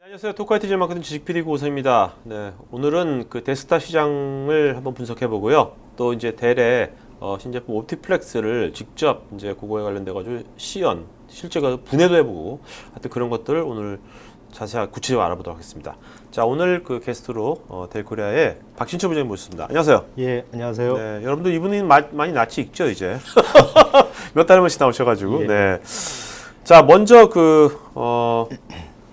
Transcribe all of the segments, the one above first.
안녕하세요. 토크아이 디지털 마케팅 지식 PD 고우성입니다. 네, 오늘은 그 데스크탑 시장을 한번 분석해 보고요. 또 이제 델의 신제품 옵티플렉스를 직접 이제 그거에 관련돼 가지고 시연 실제가 분해도 해보고 하여튼 그런 것들을 오늘 자세하게 구체적으로 알아보도록 하겠습니다. 자, 오늘 그 게스트로 델코리아의 박신철 부장님 모셨습니다. 안녕하세요. 예, 안녕하세요. 네, 여러분들 이분이 많이 낯이 익죠 이제 몇 달에 번씩 나오셔가지고. 예. 네. 자, 먼저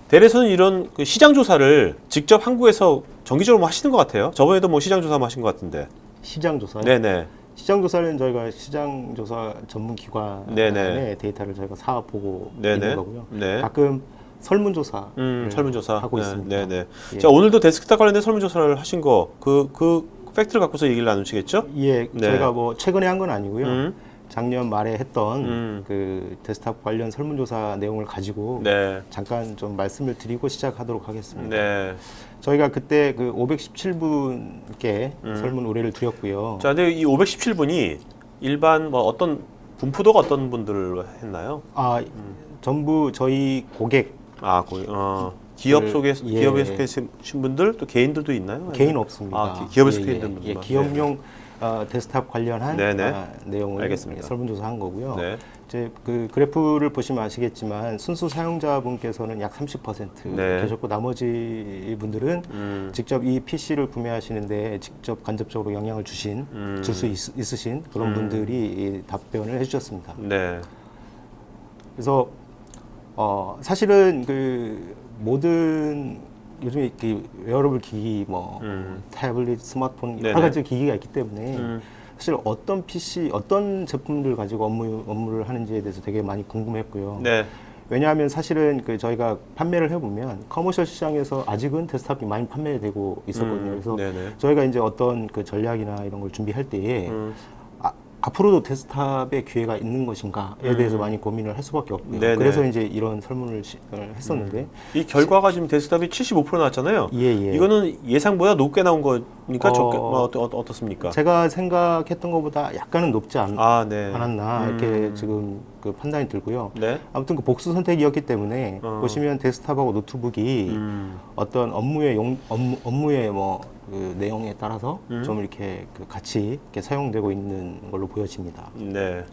델에서는 이런 그 시장 조사를 직접 한국에서 정기적으로 뭐 하시는 것 같아요. 저번에도 뭐 시장 조사 하신 것 같은데. 시장 조사요? 네네. 시장 조사는 저희가 시장 조사 전문 기관의 네네. 데이터를 저희가 사 보고 네네. 있는 거고요. 네. 가끔 설문조사 설문조사 하고 있습니다. 네네. 예. 자, 오늘도 데스크탑 관련된 설문조사를 하신 거, 그 팩트를 갖고서 얘기를 나누시겠죠? 예, 네. 저희가 뭐 최근에 한 건 아니고요. 작년 말에 했던 그 데스크탑 관련 설문조사 내용을 가지고 네. 잠깐 좀 말씀을 드리고 시작하도록 하겠습니다. 네. 저희가 그때 그 517분께 설문 의뢰를 드렸고요. 자, 근데 이 517분이 일반 뭐 어떤 분포도가 어떤 분들을 했나요? 전부 저희 고객 기업 속에서 예. 기업에 속해신 분들 또 개인들도 있나요? 개인 없습니다. 기업에 속해 있는 분들. 예, 기업용 데스크탑 관련한 네네. 내용을 알겠습니다. 설문조사한 거고요. 네. 이제 그 그래프를 보시면 아시겠지만 순수 사용자분께서는 약 30% 네. 계셨고 나머지 분들은 직접 이 PC를 구매하시는데 직접 간접적으로 영향을 줄 수 있으신 그런 분들이 이 답변을 해주셨습니다. 네. 그래서 사실은 그 모든 요즘에 그 웨어러블 기기, 뭐 태블릿, 스마트폰 네네. 여러 가지 기기가 있기 때문에 사실 어떤 PC, 어떤 제품들 가지고 업무를 하는지에 대해서 되게 많이 궁금했고요. 네. 왜냐하면 사실은 그 저희가 판매를 해보면 커머셜 시장에서 아직은 데스크탑이 많이 판매되고 있었거든요. 그래서 네네. 저희가 이제 어떤 그 전략이나 이런 걸 준비할 때에 앞으로도 데스크탑의 기회가 있는 것인가에 대해서 많이 고민을 할 수밖에 없고요. 네네. 그래서 이제 이런 설문을 했었는데 이 결과가 지금 데스크탑이 75% 나왔잖아요. 예. 이거는 예상보다 높게 나온 거니까 적게 어떻습니까? 제가 생각했던 것보다 약간은 높지 네. 않았나 이렇게 지금 그 판단이 들고요. 네. 아무튼 그 복수 선택이었기 때문에 보시면 데스크탑하고 노트북이 어떤 업무의 뭐 그 내용에 따라서 좀 이렇게 그 같이 이렇게 사용되고 있는 걸로 보여집니다. 네.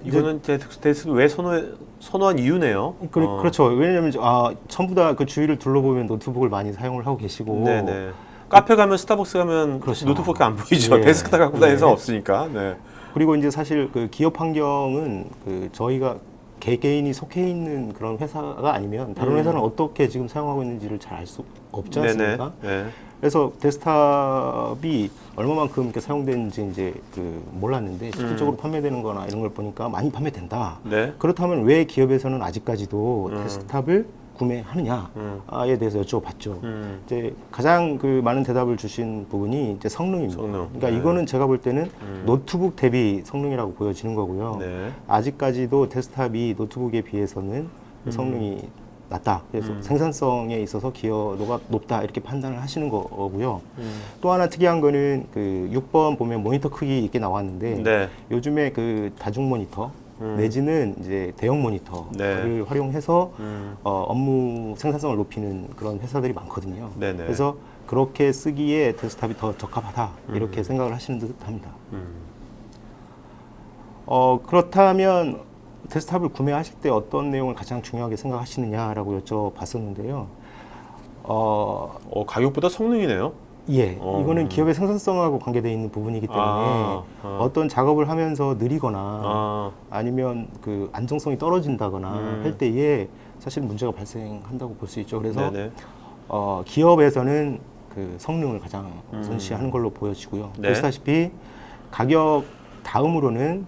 이제 이거는 데스크 왜 선호한 이유네요. 그렇죠. 왜냐하면 전부 다 그 주위를 둘러보면 노트북을 많이 사용을 하고 계시고. 네네. 카페 가면 스타벅스 가면 그렇죠. 노트북밖에 안 보이죠. 예. 데스크탑 갖고 다니는 사람 없으니까. 네. 그리고 이제 사실 그 기업 환경은 그 저희가 개개인이 속해 있는 그런 회사가 아니면 다른 회사는 어떻게 지금 사용하고 있는지를 잘 알 수 없지 않습니까? 네. 그래서 데스크탑이 얼마만큼 이렇게 사용되는지 이제 그 몰랐는데 실질적으로 판매되는 거나 이런 걸 보니까 많이 판매된다. 네. 그렇다면 왜 기업에서는 아직까지도 데스크탑을 구매하느냐에 대해서 여쭤봤죠. 이제 가장 그 많은 대답을 주신 부분이 이제 성능입니다. 그러니까 네. 이거는 제가 볼 때는 노트북 대비 성능이라고 보여지는 거고요. 네. 아직까지도 데스크탑이 노트북에 비해서는 성능이 낮다. 그래서 생산성에 있어서 기여도가 높다. 이렇게 판단을 하시는 거고요. 또 하나 특이한 거는 그 6번 보면 모니터 크기 이렇게 나왔는데 네. 요즘에 그 다중 모니터 내지는 이제 대형 모니터를 네. 활용해서 업무 생산성을 높이는 그런 회사들이 많거든요. 네네. 그래서 그렇게 쓰기에 데스크탑이 더 적합하다 이렇게 생각을 하시는 듯합니다. 그렇다면 데스크탑을 구매하실 때 어떤 내용을 가장 중요하게 생각하시느냐라고 여쭤봤었는데요. 가격보다 성능이네요. 예, 이거는 기업의 생산성하고 관계되어 있는 부분이기 때문에 어떤 작업을 하면서 느리거나 아니면 그 안정성이 떨어진다거나 할 때에 사실 문제가 발생한다고 볼 수 있죠. 그래서 네네. 기업에서는 그 성능을 가장 우선시하는 걸로 보여지고요. 네. 보시다시피 가격 다음으로는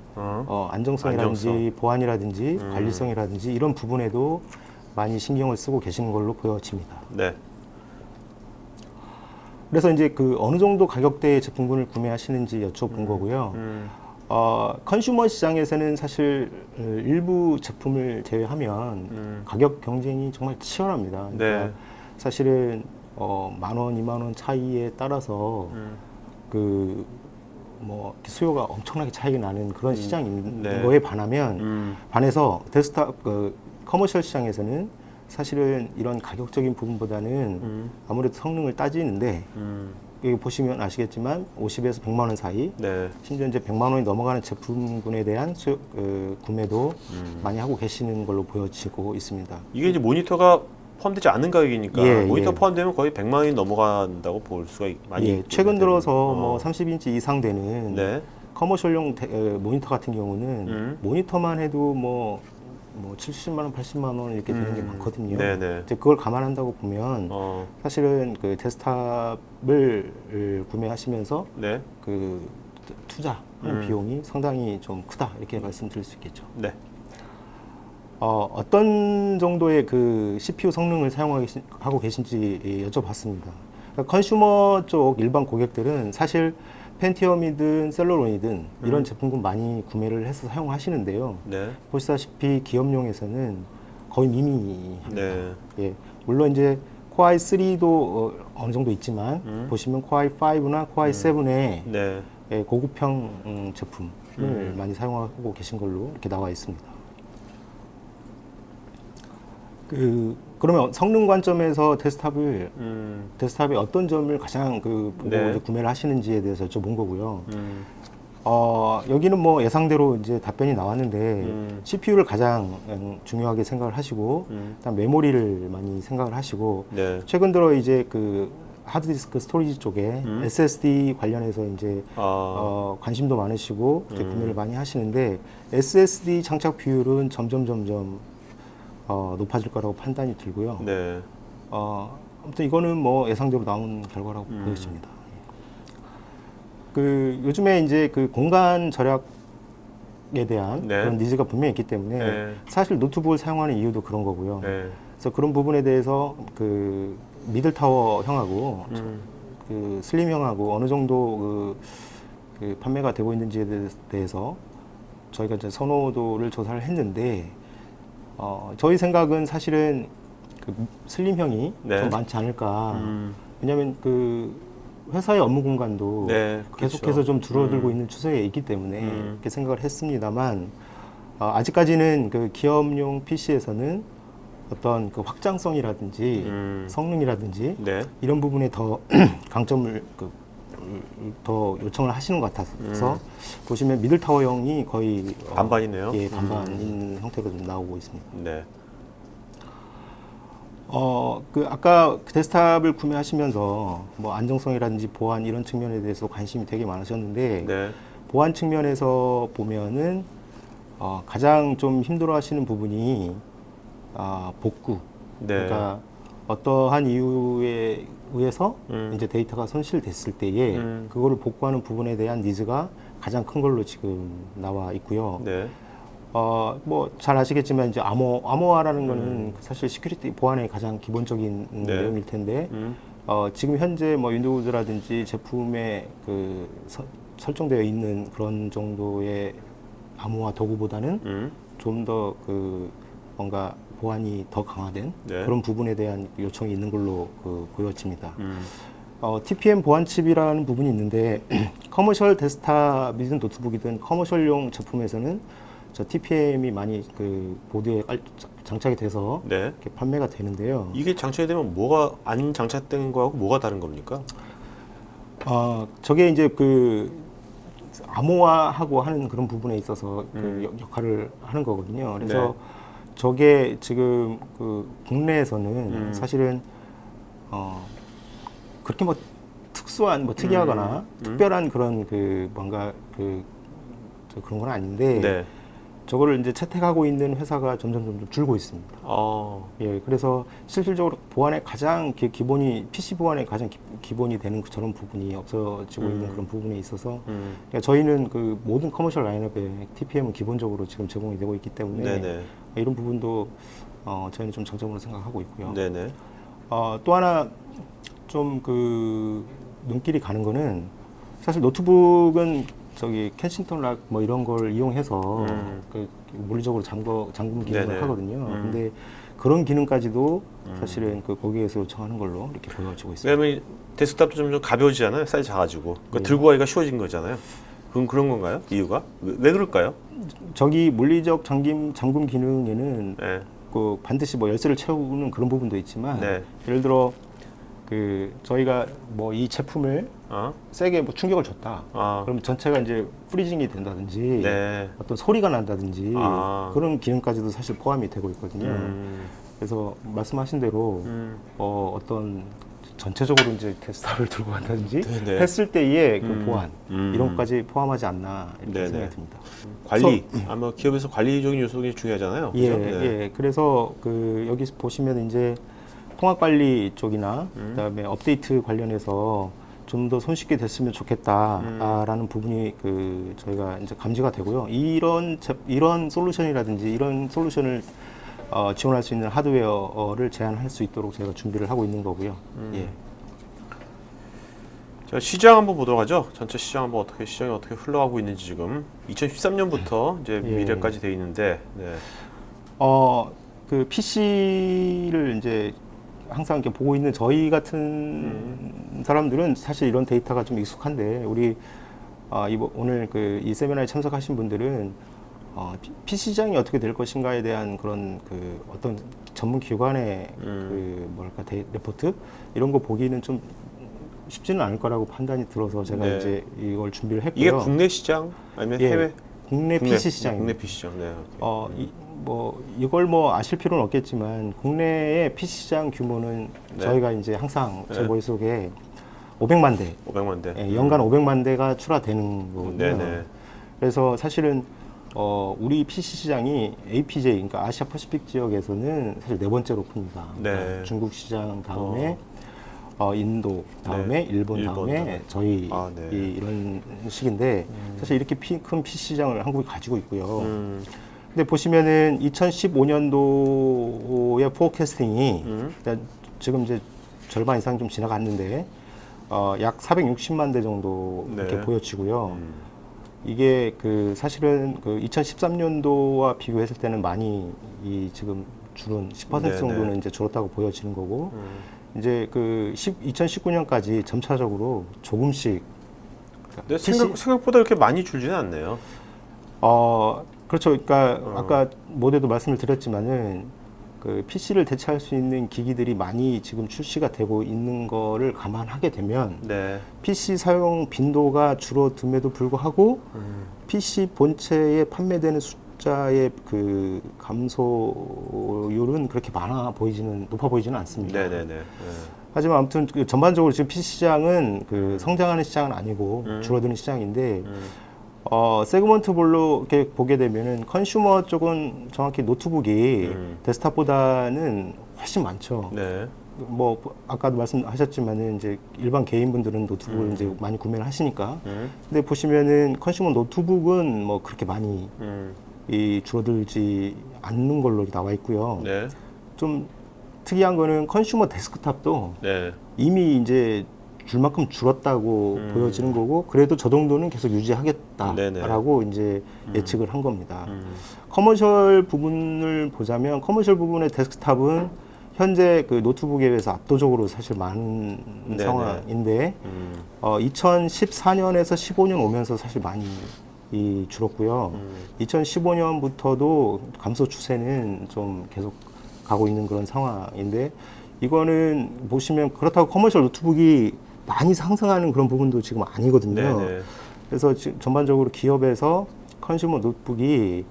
안정성이라든지 안정성. 보안이라든지 관리성이라든지 이런 부분에도 많이 신경을 쓰고 계시는 걸로 보여집니다. 네. 그래서 이제 그 어느 정도 가격대의 제품군을 구매하시는지 여쭤본 거고요. 컨슈머 시장에서는 사실 일부 제품을 제외하면 가격 경쟁이 정말 치열합니다. 그러니까 네. 사실은 10,000원, 20,000원 차이에 따라서 그 뭐 수요가 엄청나게 차이가 나는 그런 시장인 네. 거에 반하면 반해서 데스크탑 커머셜 시장에서는 사실은 이런 가격적인 부분보다는 아무래도 성능을 따지는데 여기 보시면 아시겠지만 50에서 100만 원 사이, 네. 심지어 이제 100만 원이 넘어가는 제품군에 대한 구매도 많이 하고 계시는 걸로 보여지고 있습니다. 이게 이제 모니터가 포함되지 않은 가격이니까 예, 모니터 예. 포함되면 거의 100만 원이 넘어간다고 볼 수가 많이 예, 최근 들어서 뭐 어. 30인치 이상 되는 네. 커머셜용 모니터 같은 경우는 모니터만 해도 뭐 70만 원, 80만 원 이렇게 되는 게 많거든요. 네네. 이제 그걸 감안한다고 보면 사실은 그 데스크탑을 구매하시면서 네. 그 투자하는 비용이 상당히 좀 크다 이렇게 말씀드릴 수 있겠죠. 네. 어떤 정도의 그 CPU 성능을 사용하고 계신지 여쭤봤습니다. 그러니까 컨슈머 쪽 일반 고객들은 사실 펜티엄이든 셀러론이든 이런 제품군 많이 구매를 해서 사용하시는데요. 네. 보시다시피 기업용에서는 거의 미미합니다. 네. 예, 물론 이제 코어 i3도 어느 정도 있지만 보시면 코어 i5나 코어 i7의 네. 예, 고급형 제품을 많이 사용하고 계신 걸로 이렇게 나와 있습니다. 그러면 성능 관점에서 데스크탑의 어떤 점을 가장 보고 네. 이제 구매를 하시는지에 대해서 여쭤본 거고요. 여기는 뭐 예상대로 이제 답변이 나왔는데 CPU를 가장 중요하게 생각을 하시고, 그다음 메모리를 많이 생각을 하시고, 네. 최근 들어 이제 그 하드디스크 스토리지 쪽에 SSD 관련해서 이제 관심도 많으시고 이제 구매를 많이 하시는데 SSD 장착 비율은 점점 높아질 거라고 판단이 들고요. 네. 아무튼 이거는 뭐 예상대로 나온 결과라고 보여집니다. 요즘에 이제 그 공간 절약에 대한 네. 그런 니즈가 분명히 있기 때문에 네. 사실 노트북을 사용하는 이유도 그런 거고요. 네. 그래서 그런 부분에 대해서 그 미들 타워형하고 그 슬림형하고 어느 정도 그 판매가 되고 있는지에 대해서 저희가 이제 선호도를 조사를 했는데 저희 생각은 사실은 그 슬림형이 네. 좀 많지 않을까. 왜냐하면 그 회사의 업무 공간도 네. 계속해서 그렇죠. 좀 줄어들고 있는 추세에 있기 때문에 이렇게 생각을 했습니다만 아직까지는 그 기업용 PC에서는 어떤 그 확장성이라든지 성능이라든지 네. 이런 부분에 더 강점을 더 요청을 하시는 것 같아서 보시면 미들 타워형이 거의 반반이네요. 예, 반반인 형태가 좀 나오고 있습니다. 네. 아까 그 데스크탑을 구매하시면서 뭐 안정성이라든지 보안 이런 측면에 대해서 관심이 되게 많으셨는데 네. 보안 측면에서 보면은 가장 좀 힘들어하시는 부분이 복구. 네. 그러니까 어떠한 이유에 의해서 이제 데이터가 손실됐을 때에 그거를 복구하는 부분에 대한 니즈가 가장 큰 걸로 지금 나와 있고요. 네. 뭐 잘 아시겠지만 이제 암호화라는 거는 사실 시큐리티 보안의 가장 기본적인 네. 내용일 텐데 지금 현재 뭐 윈도우즈라든지 제품에 그 설정되어 있는 그런 정도의 암호화 도구보다는 좀 더 그 뭔가 보안이 더 강화된 네. 그런 부분에 대한 요청이 있는 걸로 보여집니다. TPM 보안 칩이라는 부분이 있는데 커머셜 데스크탑이든 노트북이든 커머셜용 제품에서는 저 TPM이 많이 그 보드에 장착이 돼서 네. 이렇게 판매가 되는데요. 이게 장착이 되면 뭐가 안 장착된 거하고 뭐가 다른 겁니까? 저게 이제 그 암호화하고 하는 그런 부분에 있어서 그 역할을 하는 거거든요. 그래서 네. 저게 지금 그 국내에서는 사실은 그렇게 뭐 특수한 뭐 특이하거나 특별한 그런 그 뭔가 그런 건 아닌데 네. 저거를 이제 채택하고 있는 회사가 점점 줄고 있습니다. 예, 그래서 실질적으로 보안의 가장 기본이 PC 보안의 가장 기본이 되는 저런 부분이 없어지고 있는 그런 부분에 있어서 그러니까 저희는 그 모든 커머셜 라인업에 TPM은 기본적으로 지금 제공이 되고 있기 때문에 네네. 이런 부분도 저희는 좀 장점으로 생각하고 있고요. 네네. 또 하나 좀 그 눈길이 가는 거는 사실 노트북은 저기 켄싱턴 락 뭐 이런 걸 이용해서 그 물리적으로 잠금 기능을 네네. 하거든요. 근데 그런 기능까지도 사실은 그 고객에서 요청하는 걸로 이렇게 보여지고 있습니다. 왜냐면 데스크탑도 좀 가벼워지잖아요. 사이즈 작아지고. 그러니까 네. 들고 가기가 쉬워진 거잖아요. 그런 건가요? 이유가? 왜 그럴까요? 저기 물리적 잠금 기능에는 네. 그 반드시 뭐 열쇠를 채우는 그런 부분도 있지만 네. 예를 들어 그 저희가 뭐 이 제품을 어? 세게 뭐 충격을 줬다. 아. 그럼 전체가 이제 프리징이 된다든지 네. 어떤 소리가 난다든지 아. 그런 기능까지도 사실 포함이 되고 있거든요. 그래서 말씀하신 대로 어떤 전체적으로 이제 테스트를 들고 간다든지 네네. 했을 때의 그 보안 음. 이런 것까지 포함하지 않나 이렇게 네네. 생각이 듭니다. 관리. 아마 기업에서 관리적인 요소가 중요하잖아요. 예, 그죠? 네. 예. 그래서 그 여기 보시면 이제 통합 관리 쪽이나 그다음에 업데이트 관련해서 좀 더 손쉽게 됐으면 좋겠다라는 부분이 그 저희가 이제 감지가 되고요. 이런 솔루션이라든지 이런 솔루션을 지원할 수 있는 하드웨어를 제안할 수 있도록 저희가 준비를 하고 있는 거고요. 예. 자, 시장 한번 보도록 하죠. 전체 시장 한번 시장이 어떻게 흘러가고 있는지 지금 2013년부터 이제 예. 미래까지 돼 있는데, 네. 그 PC를 이제 항상 이렇게 보고 있는 저희 같은 사람들은 사실 이런 데이터가 좀 익숙한데 우리 오늘 이 세미나에 참석하신 분들은 PC 시장이 어떻게 될 것인가에 대한 그런 그 어떤 전문 기관의 그 뭐랄까 레포트 이런 거 보기는 좀 쉽지는 않을 거라고 판단이 들어서 제가 네. 이제 이걸 준비를 했고요. 이게 국내 시장 아니면 예, 해외? 국내 PC 시장입니다. 국내 PC 시장. 네. 오케이. 이걸 아실 필요는 없겠지만 국내의 PC 시장 규모는 네. 저희가 이제 항상 제 네. 머릿속에 500만 대, 500만 대. 연간 500만 대가 출하되는 거거든요. 네네. 그래서 사실은 우리 PC 시장이 APJ, 그러니까 아시아 퍼시픽 지역에서는 사실 네 번째로 큽니다. 네. 그러니까 중국 시장 다음에 인도 다음에 네. 일본 다음에 다음에. 저희 네. 이런 식인데 사실 이렇게 큰 PC 시장을 한국이 가지고 있고요. 음. 근데 보시면은 2015년도의 포캐스팅이 지금 이제 절반 이상 좀 지나갔는데 약 460만 대 정도 네. 이렇게 보여지고요. 이게 그 사실은 그 2013년도와 비교했을 때는 많이 지금 줄은 10% 네네. 정도는 이제 줄었다고 보여지는 거고 이제 그 2019년까지 점차적으로 조금씩 근데 생각보다 이렇게 많이 줄지는 않네요. 그렇죠. 그러니까 아까 모두에도 말씀을 드렸지만은 그 PC를 대체할 수 있는 기기들이 많이 지금 출시가 되고 있는 거를 감안하게 되면 네. PC 사용 빈도가 줄어듦에도 불구하고 PC 본체에 판매되는 숫자의 그 감소율은 그렇게 높아 보이지는 않습니다. 네네네. 네. 하지만 아무튼 그 전반적으로 지금 PC 시장은 그 성장하는 시장은 아니고 줄어드는 시장인데 세그먼트별로 이렇게 보게 되면은 컨슈머 쪽은 정확히 노트북이 데스크탑보다는 훨씬 많죠. 네. 뭐 아까도 말씀하셨지만은 이제 일반 개인분들은 노트북을 이제 많이 구매를 하시니까. 근데 보시면은 컨슈머 노트북은 뭐 그렇게 많이 줄어들지 않는 걸로 나와 있고요. 네. 좀 특이한 거는 컨슈머 데스크탑도 네. 이미 이제 줄 만큼 줄었다고 보여지는 거고 그래도 저 정도는 계속 유지하겠다라고 이제 예측을 한 겁니다. 커머셜 부분을 보자면 커머셜 부분의 데스크탑은 현재 그 노트북에 비해서 압도적으로 사실 많은 네네. 상황인데 2014년에서 15년 오면서 사실 많이 줄었고요. 2015년부터도 감소 추세는 좀 계속 가고 있는 그런 상황인데 이거는 보시면 그렇다고 커머셜 노트북이 많이 상승하는 그런 부분도 지금 아니거든요. 네네. 그래서 지금 전반적으로 기업에서 컨슈머 노트북이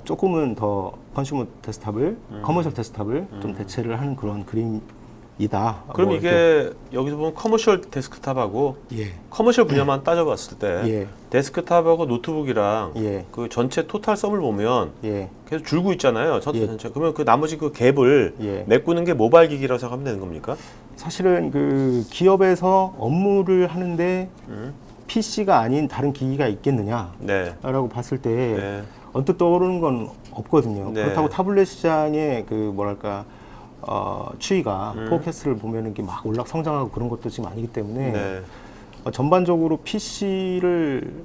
조금은 더 컨슈머 데스크탑을 커머셜 데스크탑을 좀 대체를 하는 그런 그림이다. 그럼 뭐 이게 이렇게. 여기서 보면 커머셜 데스크탑하고 예. 커머셜 분야만 따져봤을 때 예. 데스크탑하고 노트북이랑 예. 그 전체 토탈 썸을 보면 예. 계속 줄고 있잖아요. 예. 전체. 그러면 그 나머지 그 갭을 예. 메꾸는 게 모바일 기기라고 생각하면 되는 겁니까? 사실은 그 기업에서 업무를 하는데 PC가 아닌 다른 기기가 있겠느냐라고 네. 봤을 때 네. 언뜻 떠오르는 건 없거든요. 네. 그렇다고 타블렛 시장의 그 뭐랄까 추이가 포캐스트를 보면 이게 막 성장하고 그런 것도 지금 아니기 때문에 네. 전반적으로 PC를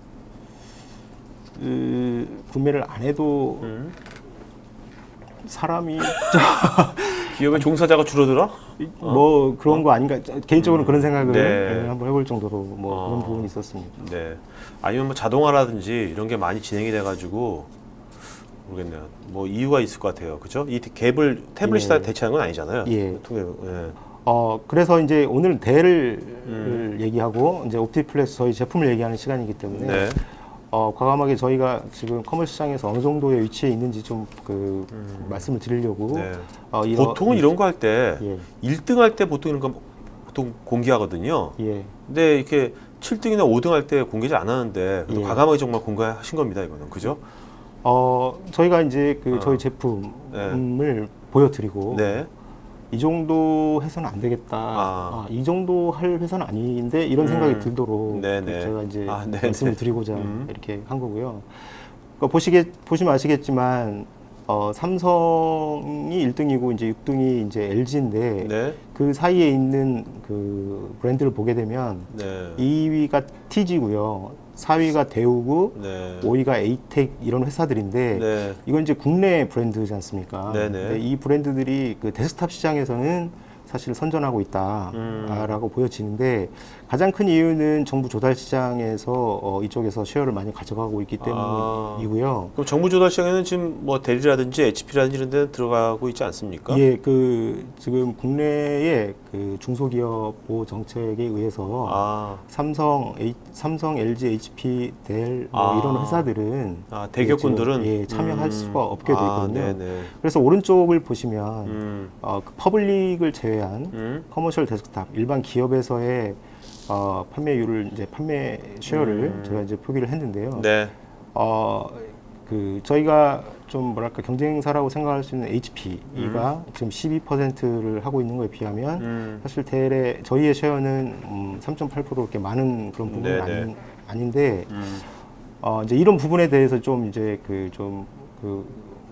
구매를 안 해도 사람이 기업의 종사자가 줄어들어? 뭐 그런 거 아닌가 개인적으로 그런 생각을 네. 한번 해볼 정도로 뭐 그런 부분이 있었습니다. 네. 아니면 뭐 자동화라든지 이런 게 많이 진행이 돼가지고 모르겠네요. 뭐 이유가 있을 것 같아요. 그죠? 이 갭을 태블릿이 다 대체하는 건 아니잖아요. 예. 통계, 예. 그래서 이제 오늘 델을 얘기하고 이제 옵티플렉스 저희 제품을 얘기하는 시간이기 때문에 네. 과감하게 저희가 지금 커머스 시장에서 어느 정도의 위치에 있는지 좀 말씀을 드리려고. 네. 보통은 이런 거 할 때 예. 1등 할 때 보통 이런 거 보통 공개하거든요. 예. 근데 이렇게 7등이나 5등 할 때 공개를 안 하는데 그래도 예. 과감하게 정말 공개하신 겁니다. 이거는 그죠? 저희가 이제 저희 제품을 보여드리고 네. 이 정도 해서는 안 되겠다. 이 정도 할 회사는 아닌데 이런 생각이 들도록 네네. 제가 이제 네네. 말씀을 드리고자 이렇게 한 거고요. 그러니까 보시면 아시겠지만 삼성이 1등이고 이제 6등이 이제 LG인데 네. 그 사이에 있는 그 브랜드를 보게 되면 네. 2위가 TG고요. 4위가 대우고 네. 5위가 에이텍 이런 회사들인데 네. 이건 이제 국내 브랜드지 않습니까? 네네. 근데 이 브랜드들이 그 데스크탑 시장에서는 사실 선전하고 있다라고 보여지는데 가장 큰 이유는 정부 조달 시장에서 이쪽에서 쉐어를 많이 가져가고 있기 때문이고요. 그럼 정부 조달 시장에는 지금 뭐 델이라든지 HP라든지 이런 데 들어가고 있지 않습니까? 예, 지금 국내의 그 중소기업 보호 정책에 의해서 삼성, LG, HP, 델 이런 회사들은 대기업군들은 참여할 수가 없게 돼 있거든요. 네네. 그래서 오른쪽을 보시면 그 퍼블릭을 제외한 커머셜 데스크탑 일반 기업에서의 판매율을 이제 판매 쉐어를 제가 이제 표기를 했는데요. 네. 저희가 좀 뭐랄까 경쟁사라고 생각할 수 있는 HP가 지금 12%를 하고 있는 거에 비하면 사실 저희의 쉐어는 3.8% 이렇게 많은 그런 부분은 아닌데 이제 이런 부분에 대해서 좀 이제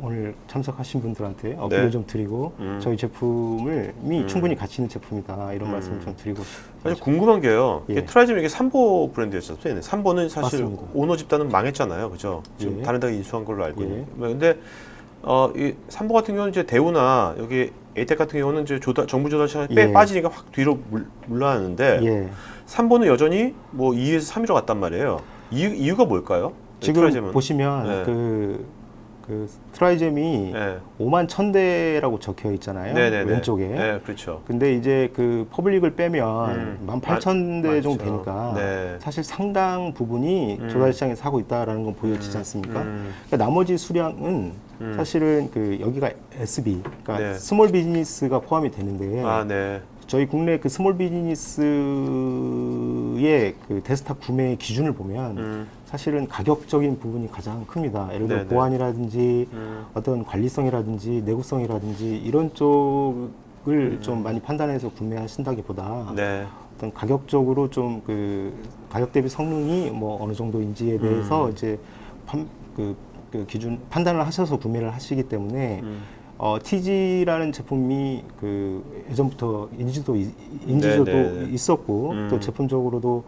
오늘 참석하신 분들한테 어필을 좀 드리고 저희 제품을 충분히 가치 있는 제품이다 이런 말씀을 좀 드리고 싶습니다. 사실 궁금한 게요. 예. 트라이즘 이게 삼보 브랜드였었어요. 삼보는 사실 맞습니다. 오너 집단은 망했잖아요, 그죠? 지금 예. 다른 데가 인수한 걸로 알고 예. 있는데, 근데 이 삼보 같은 경우는 이제 대우나 여기 에이텍 같은 경우는 이제 정부 조달 시장에 예. 빠지니까 확 뒤로 물러나는데 예. 삼보는 여전히 뭐 2위에서 3위로 갔단 말이에요. 이유가 뭘까요? 지금 트라이즘은? 보시면 네. 그 트라이젬이 네. 5만 1,000대라고 적혀 있잖아요. 네네네. 왼쪽에. 네, 그렇죠. 근데 이제 그 퍼블릭을 빼면 18,000대 정도 많죠. 되니까 네. 사실 상당 부분이 조달 시장에서 하고 있다라는 건 보여지지 않습니까? 그러니까 나머지 수량은 사실은 여기가 SB, 그러니까 네. 스몰 비즈니스가 포함이 되는데 네. 저희 국내 그 스몰 비즈니스의 그 데스크탑 구매 기준을 보면 사실은 가격적인 부분이 가장 큽니다. 예를 들어 네네. 보안이라든지 어떤 관리성이라든지 내구성이라든지 이런 쪽을 좀 많이 판단해서 구매하신다기보다 네. 어떤 가격적으로 좀 가격 대비 성능이 뭐 어느 정도인지에 대해서 이제 기준 판단을 하셔서 구매를 하시기 때문에 TG라는 제품이 예전부터 인지도도 네네. 있었고 또 제품적으로도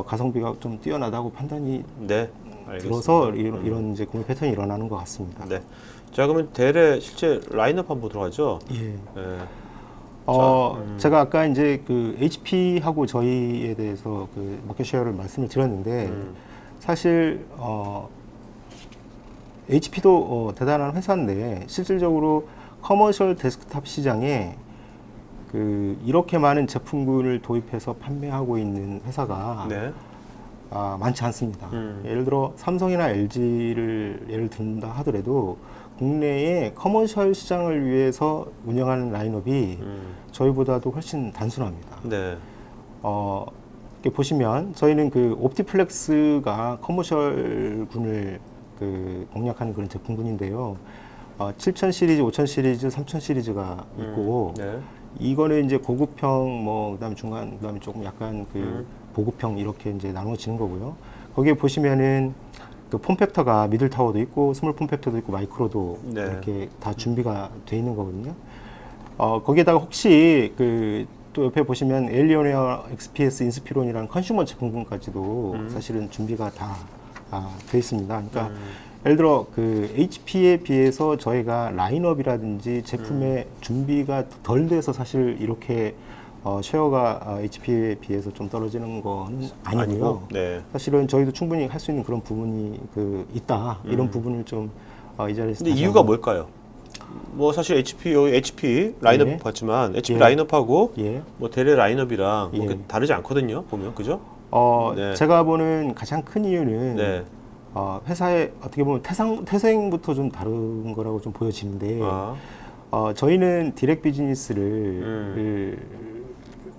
가성비가 좀 뛰어나다고 판단이 네. 알겠습니다. 들어서 이런 이제 구매 패턴이 일어나는 것 같습니다. 네. 자, 그러면 델의 실제 라인업 한번 보도록 하죠. 예. 네. 제가 아까 이제 HP하고 저희에 대해서 마켓 쉐어를 말씀을 드렸는데 사실 HP도 대단한 회사인데 실질적으로 커머셜 데스크탑 시장에 이렇게 많은 제품군을 도입해서 판매하고 있는 회사가 네. 많지 않습니다. 예를 들어 삼성이나 LG를 예를 든다 하더라도 국내의 커머셜 시장을 위해서 운영하는 라인업이 저희보다도 훨씬 단순합니다. 네. 이렇게 보시면 저희는 옵티플렉스가 커머셜군을 공략하는 그런 제품군인데요. 7000 시리즈, 5000 시리즈, 3000 시리즈가 있고 네. 이거는 이제 고급형, 그다음에 중간, 그다음에 조금 약간 보급형 이렇게 이제 나눠지는 거고요. 거기에 보시면은 폼팩터가 미들 타워도 있고 스몰 폼팩터도 있고 마이크로도 네. 이렇게 다 준비가 돼 있는 거거든요. 거기에다가 혹시 또 옆에 보시면 에일리오네어 XPS 인스피론이라는 컨슈머 제품군까지도 사실은 준비가 다 돼 있습니다. 그러니까 예를 들어 HP에 비해서 저희가 라인업이라든지 제품의 준비가 덜 돼서 사실 이렇게 쉐어가 HP에 비해서 좀 떨어지는 건 아니고요. 네. 사실은 저희도 충분히 할 수 있는 그런 부분이 있다. 이런 부분을 좀 이 자리에서 근데 다시 이유가 한번- 뭘까요? 뭐 사실 HP 라인업 예. 봤지만 HP 예. 라인업하고 예. 뭐 대래 라인업이랑 뭐 예. 그렇게 다르지 않거든요. 보면 그죠? 네. 제가 보는 가장 큰 이유는 네. 회사의 어떻게 보면 태생부터 좀 다른 거라고 좀 보여지는데 아. 저희는 디렉 비즈니스를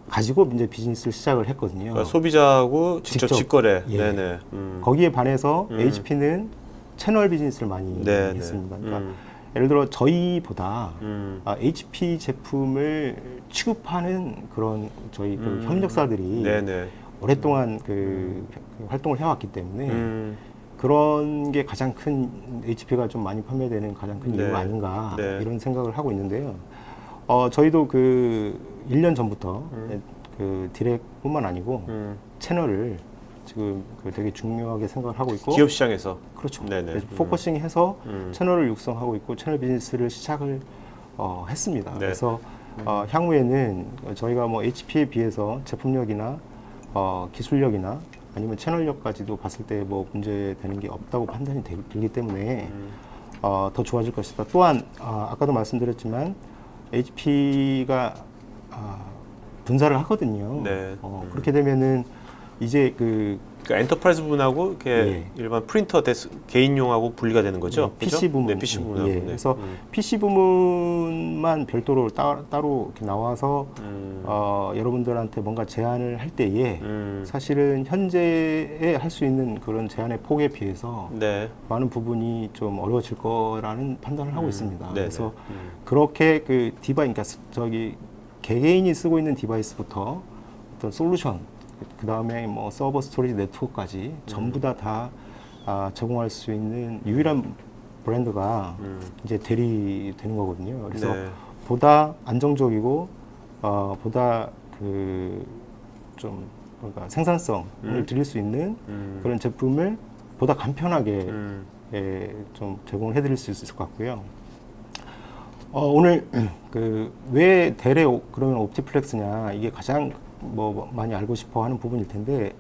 가지고 이제 비즈니스를 시작을 했거든요. 그러니까 소비자하고 직접 직거래. 예. 네네. 거기에 반해서 음. HP는 채널 비즈니스를 많이 네네. 했습니다. 그러니까 예를 들어 저희보다 HP 제품을 취급하는 그런 저희 그 협력사들이 네네. 오랫동안 그 활동을 해왔기 때문에 그런 게 가장 큰 HP가 좀 많이 판매되는 가장 큰 네. 이유가 아닌가 네. 이런 생각을 하고 있는데요. 저희도 그 1년 전부터 그 디렉뿐만 아니고 채널을 지금 그 되게 중요하게 생각을 하고 있고 기업 시장에서. 그렇죠. 네네. 그래서 포커싱해서 음. 채널을 육성하고 있고 채널 비즈니스를 시작을 했습니다. 네. 그래서 향후에는 저희가 뭐 HP에 비해서 제품력이나 기술력이나 아니면 채널력까지도 봤을 때 뭐 문제되는 게 없다고 판단이 들기 때문에 더 좋아질 것이다. 또한 아까도 말씀드렸지만 HP가 분사를 하거든요. 네. 그렇게 되면은 이제 그러니까 엔터프라이즈 부분하고 이렇게 예. 일반 프린터 개인용하고 분리가 되는 거죠. PC 그죠? 부문, 네, PC 부분하고. 예. 네. 그래서 PC 부문만 별도로 따로 이렇게 나와서 여러분들한테 뭔가 제안을 할 때에 사실은 현재에 할 수 있는 그런 제안의 폭에 비해서 네. 많은 부분이 좀 어려워질 거라는 판단을 하고 있습니다. 네네. 그래서 그렇게 그 그러니까 저기 개개인이 쓰고 있는 디바이스부터 어떤 솔루션, 그 다음에 뭐 서버 스토리지 네트워크까지 전부 다 제공할 수 있는 유일한 브랜드가 이제 델이 되는 거거든요. 그래서 네. 보다 안정적이고 보다 그 좀 그러니까 생산성을 드릴 수 있는 그런 제품을 보다 간편하게 좀 제공을 해드릴 수 있을 것 같고요. 오늘 그 왜 델의 그러면 옵티플렉스냐 이게 가장 뭐 많이 알고 싶어 하는 부분일 텐데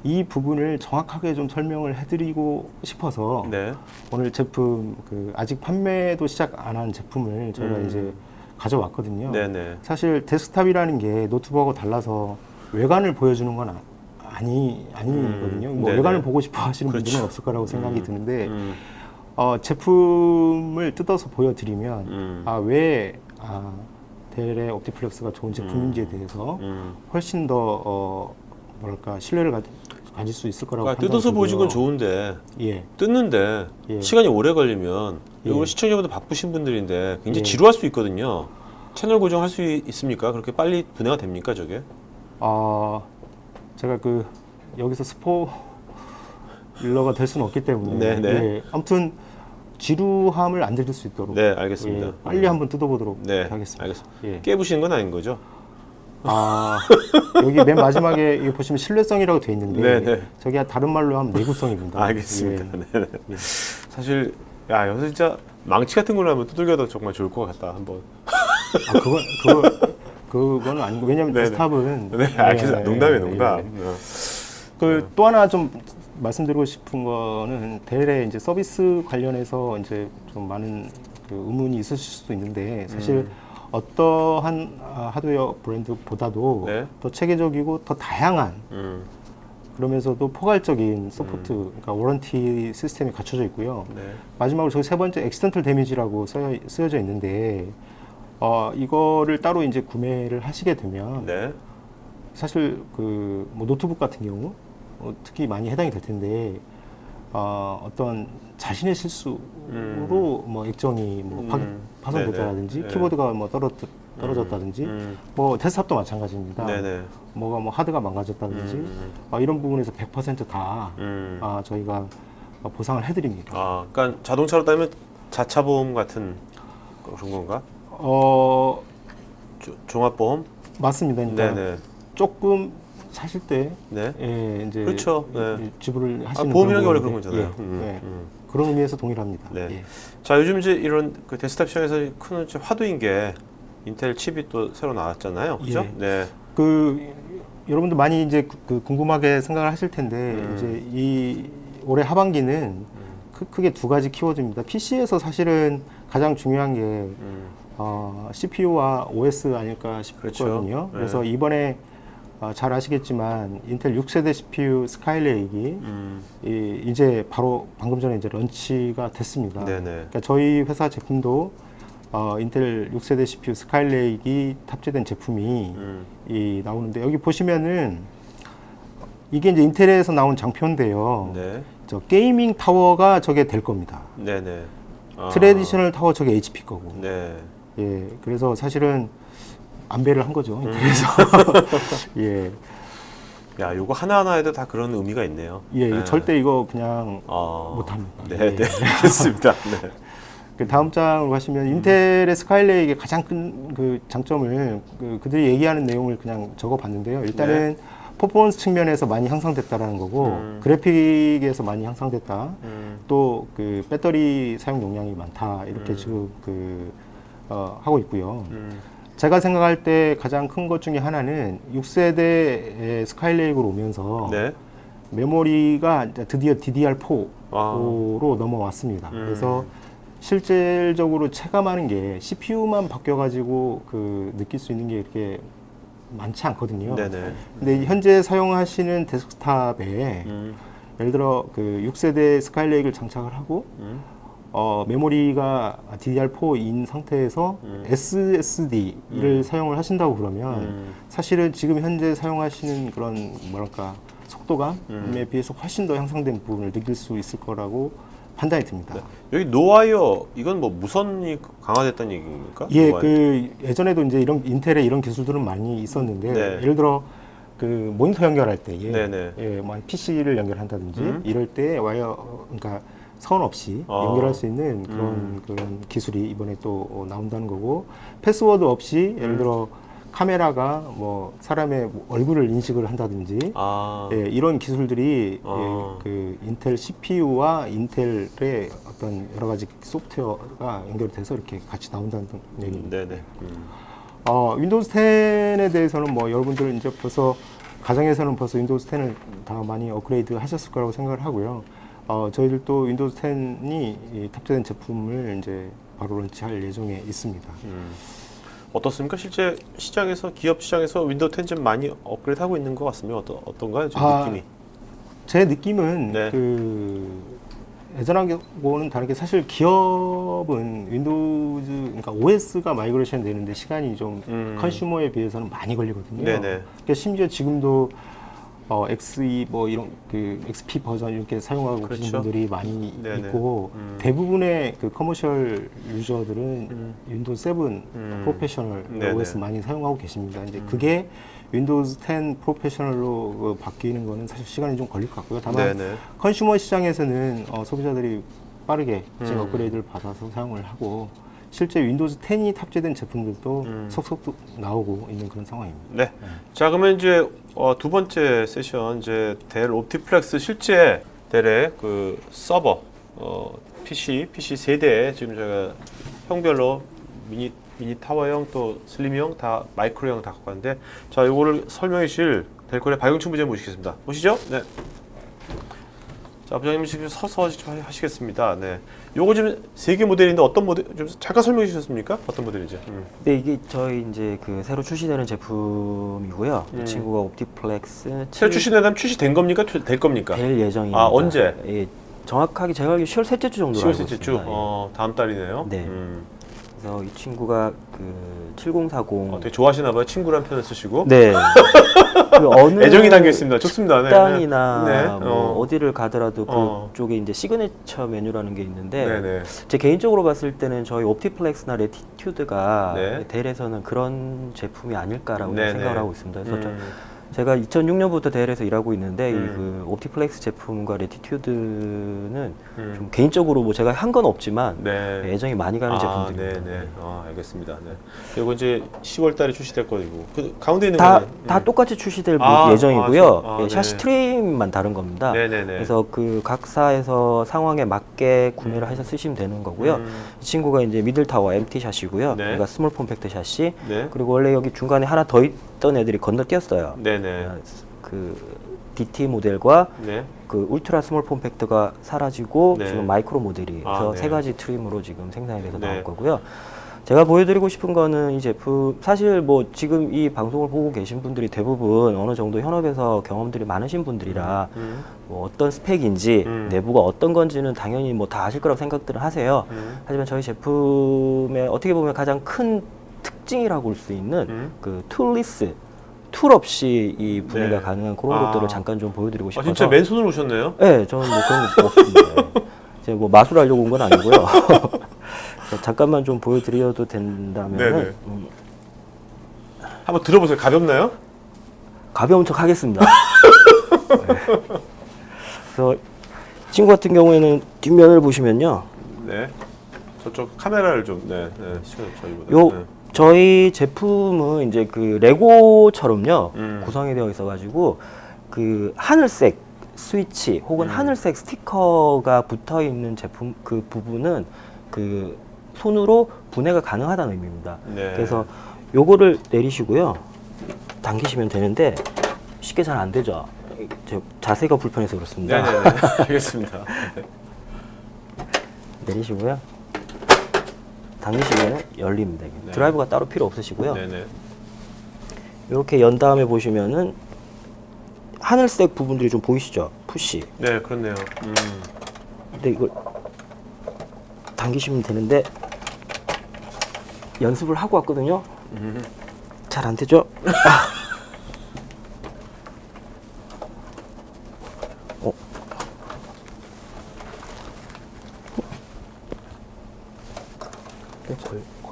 이 부분을 정확하게 좀 설명을 해드리고 싶어서 네. 오늘 제품 그 아직 판매도 시작 안 한 제품을 저희가 이제 가져왔거든요. 네네. 사실 데스크탑이라는 게 노트북하고 달라서 외관을 보여주는 건 아니거든요. 뭐 네네. 외관을 보고 싶어 하시는 그렇죠. 분들은 없을 거라고 생각이 드는데 제품을 뜯어서 보여드리면 왜 델의 옵티플렉스가 좋은 제품인지에 대해서 훨씬 더 뭐랄까 신뢰를 가질 수 있을 거라고 그러니까 뜯어서 보여준 건 판단이 좋은데 예. 뜯는데 예. 시간이 오래 걸리면 예. 이걸 시청자분들 바쁘신 분들인데 굉장히 예. 지루할 수 있거든요. 채널 고정할 수 있습니까? 그렇게 빨리 분해가 됩니까, 저게? 제가 그 여기서 스포일러가 될 수는 없기 때문에 네네. 예. 아무튼 지루함을 안 드릴 수 있도록 네, 알겠습니다. 예, 빨리 한번 뜯어보도록 네, 하겠습니다. 알겠습니다. 예. 깨부시는 건 아닌 거죠? 여기 맨 마지막에 여기 보시면 신뢰성이라고 돼 있는데 네네. 저기 다른 말로 하면 내구성입니다. 알겠습니다. 예. 네. 예. 사실 여기서 진짜 망치 같은 걸로 하면 두들겨도 정말 좋을 것 같다. 한번. 그건 아니고 왜냐하면 네네. 데스크탑은 네, 알겠습니다. 농담이에요, 농담. 또 하나 좀 말씀드리고 싶은 거는 델의 이제 서비스 관련해서 이제 좀 많은 그 의문이 있으실 수도 있는데 사실 어떠한 하드웨어 브랜드보다도 네. 더 체계적이고 더 다양한 그러면서도 포괄적인 서포트, 그러니까 워런티 시스템이 갖춰져 있고요. 네. 마지막으로 저기 세 번째 액시던털 데미지라고 쓰여져 있는데 이거를 따로 이제 구매를 하시게 되면 네. 사실 그 뭐 노트북 같은 경우 특히 많이 해당이 될 텐데 어떤 자신의 실수로 뭐 액정이 뭐 파손됐다든지 네네. 키보드가 뭐 떨어졌다든지 뭐 데스크탑도 마찬가지입니다. 네네. 뭐가 뭐 하드가 망가졌다든지 이런 부분에서 100%다 저희가 보상을 해드립니다. 그러니까 자동차로 따지면 자차 보험 같은 그런 건가? 종합보험? 맞습니다. 그러니까 네네. 조금 사실 때 네. 이제 그렇죠. 네. 지불을 하시는 보험이라는 게 원래 부분인데, 그런 거잖아요. 그런 의미에서 동일합니다. 네. 예. 자, 요즘 이제 이런 그 데스크탑 시장에서 큰 화두인 게 인텔 칩이 또 새로 나왔잖아요. 그죠? 예. 네. 여러분들 많이 이제 궁금하게 생각을 하실 텐데 이제 이 올해 하반기는 크게 두 가지 키워드입니다. PC에서 사실은 가장 중요한 게 CPU와 OS 아닐까 싶거든요. 그렇죠. 그래서 이번에 잘 아시겠지만 인텔 6세대 CPU 스카이레이크 이제 바로 방금 전에 이제 런치가 됐습니다. 네네. 그러니까 저희 회사 제품도 인텔 6세대 CPU 스카이레이크 탑재된 제품이 나오는데 여기 보시면은 이게 이제 인텔에서 나온 장표인데요. 네. 저 게이밍 타워가 저게 될 겁니다. 네네. 트레디셔널 타워 저게 HP 거고. 네. 예, 그래서 사실은 안배를 한 거죠. 인텔에서. 예, 야, 요거 하나하나에도 다 그런 의미가 있네요. 예, 네. 절대 이거 그냥 아, 못합니다. 네, 예. 네, 알겠습니다. 네. 그 다음 장으로 가시면 인텔의 스카이레이크의 가장 큰 그 장점을 그들이 얘기하는 내용을 그냥 적어봤는데요. 일단은 퍼포먼스 측면에서 많이 향상됐다라는 거고 그래픽에서 많이 향상됐다. 또 그 배터리 사용 용량이 많다 이렇게 지금 하고 있고요. 제가 생각할 때 가장 큰 것 중에 하나는 6세대 스카이레이크로 오면서 네. 메모리가 이제 드디어 DDR4로 아. 넘어왔습니다. 그래서 실질적으로 체감하는 게 CPU만 바뀌어가지고 느낄 수 있는 게 이렇게 많지 않거든요. 네네. 근데 현재 사용하시는 데스크탑에 예를 들어 6세대 스카이레이크를 장착을 하고 메모리가 DDR4인 상태에서 SSD를 사용을 하신다고 그러면 사실은 지금 현재 사용하시는 그런 뭐랄까 속도감에 비해서 훨씬 더 향상된 부분을 느낄 수 있을 거라고 판단이 듭니다. 네. 여기 노와이어 이건 뭐 무선이 강화됐다는 얘기입니까? 예, 노와이어. 예전에도 이제 이런 인텔에 이런 기술들은 많이 있었는데 네. 예를 들어 모니터 연결할 때, 네네. 뭐 PC를 연결한다든지 이럴 때 그러니까 선 없이 연결할 수 있는 그런 기술이 이번에 또 나온다는 거고 패스워드 없이 예를 들어 카메라가 뭐 사람의 얼굴을 인식을 한다든지 이런 기술들이 인텔 CPU와 인텔의 어떤 여러 가지 소프트웨어가 연결돼서 이렇게 같이 나온다는 얘기입니다. 네네. 윈도우즈 10에 대해서는 뭐 여러분들 이제 벌써 가정에서는 벌써 윈도우즈 10을 다 많이 업그레이드 하셨을 거라고 생각을 하고요. 저희들도 윈도우즈 10이 탑재된 제품을 이제 바로 런치할 예정에 있습니다. 어떻습니까? 실제 시장에서 기업 시장에서 윈도우 10 좀 많이 업그레이드하고 있는 것 같습니다. 어떤가요? 지금 느낌이? 제 느낌은 네. 예전하고는 다르게 사실 기업은 윈도우즈 그러니까 OS가 마이그레이션 되는데 시간이 좀 컨슈머에 비해서는 많이 걸리거든요. 네네. 그러니까 심지어 지금도 XE 뭐 이런 XP 버전 이렇게 사용하고 그렇죠. 계신 분들이 많이 네네. 있고 대부분의 커머셜 유저들은 윈도우 7 프로페셔널 네네. OS 많이 사용하고 계십니다. 이제 그게 윈도우즈 10 프로페셔널로 바뀌는 거는 사실 시간이 좀 걸릴 것 같고요. 다만 네네. 컨슈머 시장에서는 소비자들이 빠르게 지금 업그레이드를 받아서 사용을 하고 실제 윈도우즈 10이 탑재된 제품들도 속속 나오고 있는 그런 상황입니다. 네. 자, 그러면 이제 두 번째 세션 이제 델 옵티플렉스 실제 델의 서버 PC 세대 지금 제가 형별로 미니 타워형 또 슬림형 다 마이크로형 다 갖고 왔는데 자, 요거를 설명해 주실 델코의 박용춘 부장님 모시겠습니다. 보시죠. 네. 자, 부장님 지금 서서 하시겠습니다. 네. 요거 지금 3개 모델인데 어떤 모델 좀 잠깐 설명해 주셨습니까? 어떤 모델인지. 네, 이게 저희 이제 새로 출시되는 제품이고요. 이 친구가 옵티플렉스 새로 출시되면 출시된 겁니까? 될 겁니까? 될 예정입니다. 아, 언제? 예, 정확하게 제가 알기로 10월 셋째 주 정도로 10월 알고 셋째 주. 있습니다. 예. 다음 달이네요. 네. 그래서 이 친구가 7040 되게 좋아하시나 봐요. 친구란 표현을 쓰시고. 네. 어느 애정이 담겨 있습니다. 좋습니다. 네. 식당이나 네. 뭐 어디를 가더라도 어. 그쪽에 이제 시그니처 메뉴라는 게 있는데 네네. 제 개인적으로 봤을 때는 저희 옵티플렉스나 레티튜드가 네. 델에서는 그런 제품이 아닐까라고 네네. 생각을 하고 있습니다. 그래서 제가 2006년부터 델에서 일하고 있는데 이 옵티플렉스 제품과 레티튜드는 좀 개인적으로 뭐 제가 한 건 없지만 네. 애정이 많이 가는 제품들입니다. 네네. 알겠습니다. 네. 그리고 이제 10월 달에 출시될 거고. 가운데 있는 다, 거는 다 똑같이 출시될 아, 예정이고요. 네. 샤시 트림만 다른 겁니다. 네네네. 그래서 각사에서 상황에 맞게 구매를 하셔서 쓰시면 되는 거고요. 이 친구가 이제 미들 타워 MT 샷이고요. 네. 그러니까 스몰 폼팩트 샷이. 네. 그리고 원래 여기 중간에 하나 더 있던 애들이 건너뛰었어요. 네네. DT 모델과 네. 그 울트라 스몰 폼팩트가 사라지고 네. 지금 마이크로 모델이서 네. 세 가지 트림으로 지금 생산이 돼서 네. 나올 거고요. 제가 보여드리고 싶은 거는 이 제품, 사실 뭐 지금 이 방송을 보고 계신 분들이 대부분 어느 정도 현업에서 경험들이 많으신 분들이라 뭐 어떤 스펙인지 내부가 어떤 건지는 당연히 뭐 다 아실 거라고 생각들을 하세요. 하지만 저희 제품의 어떻게 보면 가장 큰 특징이라고 볼 수 있는 그 툴리스, 툴 없이 이 분해가 네. 가능한 그런 아. 것들을 잠깐 좀 보여드리고 아, 싶어서. 진짜 맨손으로 오셨네요? 네, 저는 뭐 그런 거 없습니다. 제가 뭐 마술하려고 온 건 아니고요. 잠깐만 좀 보여드려도 된다면 네네. 한번 들어보세요. 가볍나요? 가벼운 척 하겠습니다. 네. 그래서 이 친구 같은 경우에는 뒷면을 보시면요. 네. 저쪽 카메라를 좀, 시간 저희보다. 요 저희 제품은 이제 그 레고처럼요 구성이 되어 있어가지고 그 하늘색 스위치 혹은 하늘색 스티커가 붙어 있는 제품 그 부분은 그 손으로 분해가 가능하다는 의미입니다. 네. 그래서 요거를 내리시고요, 당기시면 되는데 쉽게 잘 안 되죠. 저 자세가 불편해서 그렇습니다. 네네네. 알겠습니다. 네. 내리시고요. 당기시면 열립니다. 이게. 네. 드라이브가 따로 필요 없으시고요. 네네. 이렇게 연 다음에 보시면은 하늘색 부분들이 좀 보이시죠? 푸시. 네, 그렇네요. 근데 이걸 당기시면 되는데 연습을 하고 왔거든요. 잘 안 되죠?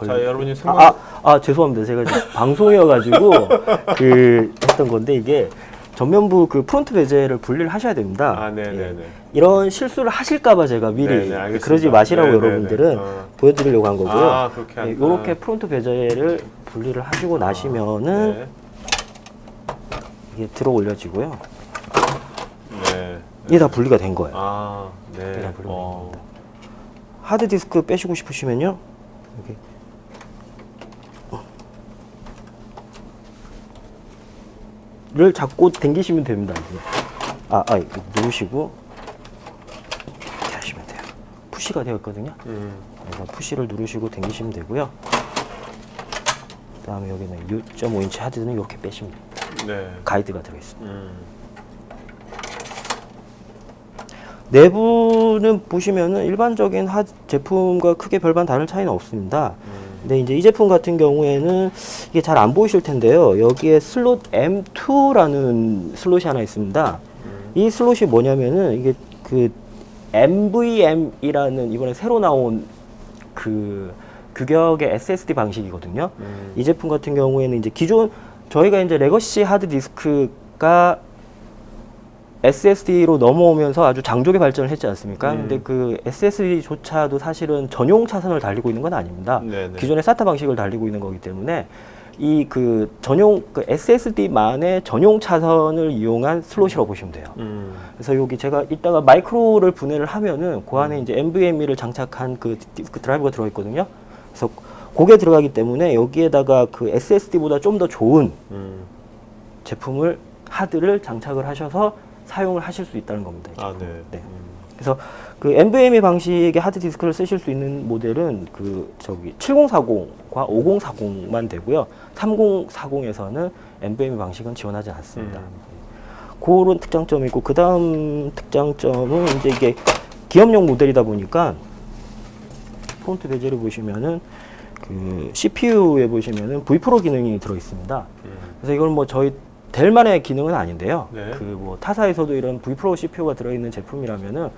자, 여러분이 생각. 죄송합니다. 제가 지금 방송이어가지고 그 했던 건데 이게 전면부 그 프론트 베젤을 분리를 하셔야 됩니다. 아, 네네네. 예. 이런 실수를 하실까봐 제가 미리 네네, 알겠습니다. 그러지 마시라고 네네네. 여러분들은 보여드리려고 한 거고요. 아, 그렇게 한다. 이렇게 프론트 베젤을 분리를 하시고 나시면은 네. 이게 들어 올려지고요. 네. 이게 다 분리가 된 거예요. 아, 네. 그냥 불러낸 하드 디스크 빼시고 싶으시면요. 이렇게 를 잡고 당기시면 됩니다. 이거 누르시고 이렇게 하시면 돼요. 푸시가 되어 있거든요. 그래서 푸시를 누르시고 당기시면 되고요. 그다음에 여기는 6.5인치 하드는 이렇게 빼시면 됩니다. 네. 가이드가 들어 있습니다. 내부는 보시면은 일반적인 제품과 크게 별반 다른 차이는 없습니다. 근데 이제 이 제품 같은 경우에는 이게 잘 안 보이실 텐데요. 여기에 슬롯 M2라는 슬롯이 하나 있습니다. 이 슬롯이 뭐냐면은 이게 그 NVM이라는 이번에 새로 나온 그 규격의 SSD 방식이거든요. 이 제품 같은 경우에는 이제 기존 저희가 이제 레거시 하드 디스크가 SSD로 넘어오면서 아주 장족의 발전을 했지 않습니까? 근데 그 SSD조차도 사실은 전용 차선을 달리고 있는 건 아닙니다. 네네. 기존의 SATA 방식을 달리고 있는 거기 때문에 이 그 전용 그 SSD만의 전용 차선을 이용한 슬롯이라고 보시면 돼요. 그래서 여기 제가 이따가 마이크로를 분해를 하면은 그 안에 이제 NVMe를 장착한 그 디스크 드라이브가 들어 있거든요. 그래서 그게 들어가기 때문에 여기에다가 그 SSD보다 좀 더 좋은 제품을 하드를 장착을 하셔서 사용을 하실 수 있다는 겁니다. 아, 네. 네. 그래서 그 NVMe 방식의 하드 디스크를 쓰실 수 있는 모델은 그 저기 7040과 5040만 되고요. 3040에서는 NVMe 방식은 지원하지 않습니다. 그런 특장점이 있고 그 다음 특장점은 이제 이게 기업용 모델이다 보니까 프론트 베젤을 보시면은 그 CPU에 보시면은 V 프로 기능이 들어 있습니다. 그래서 이걸 뭐 저희 델만의 기능은 아닌데요. 네. 그 뭐 타사에서도 이런 V 프로 CPU가 들어있는 제품이라면은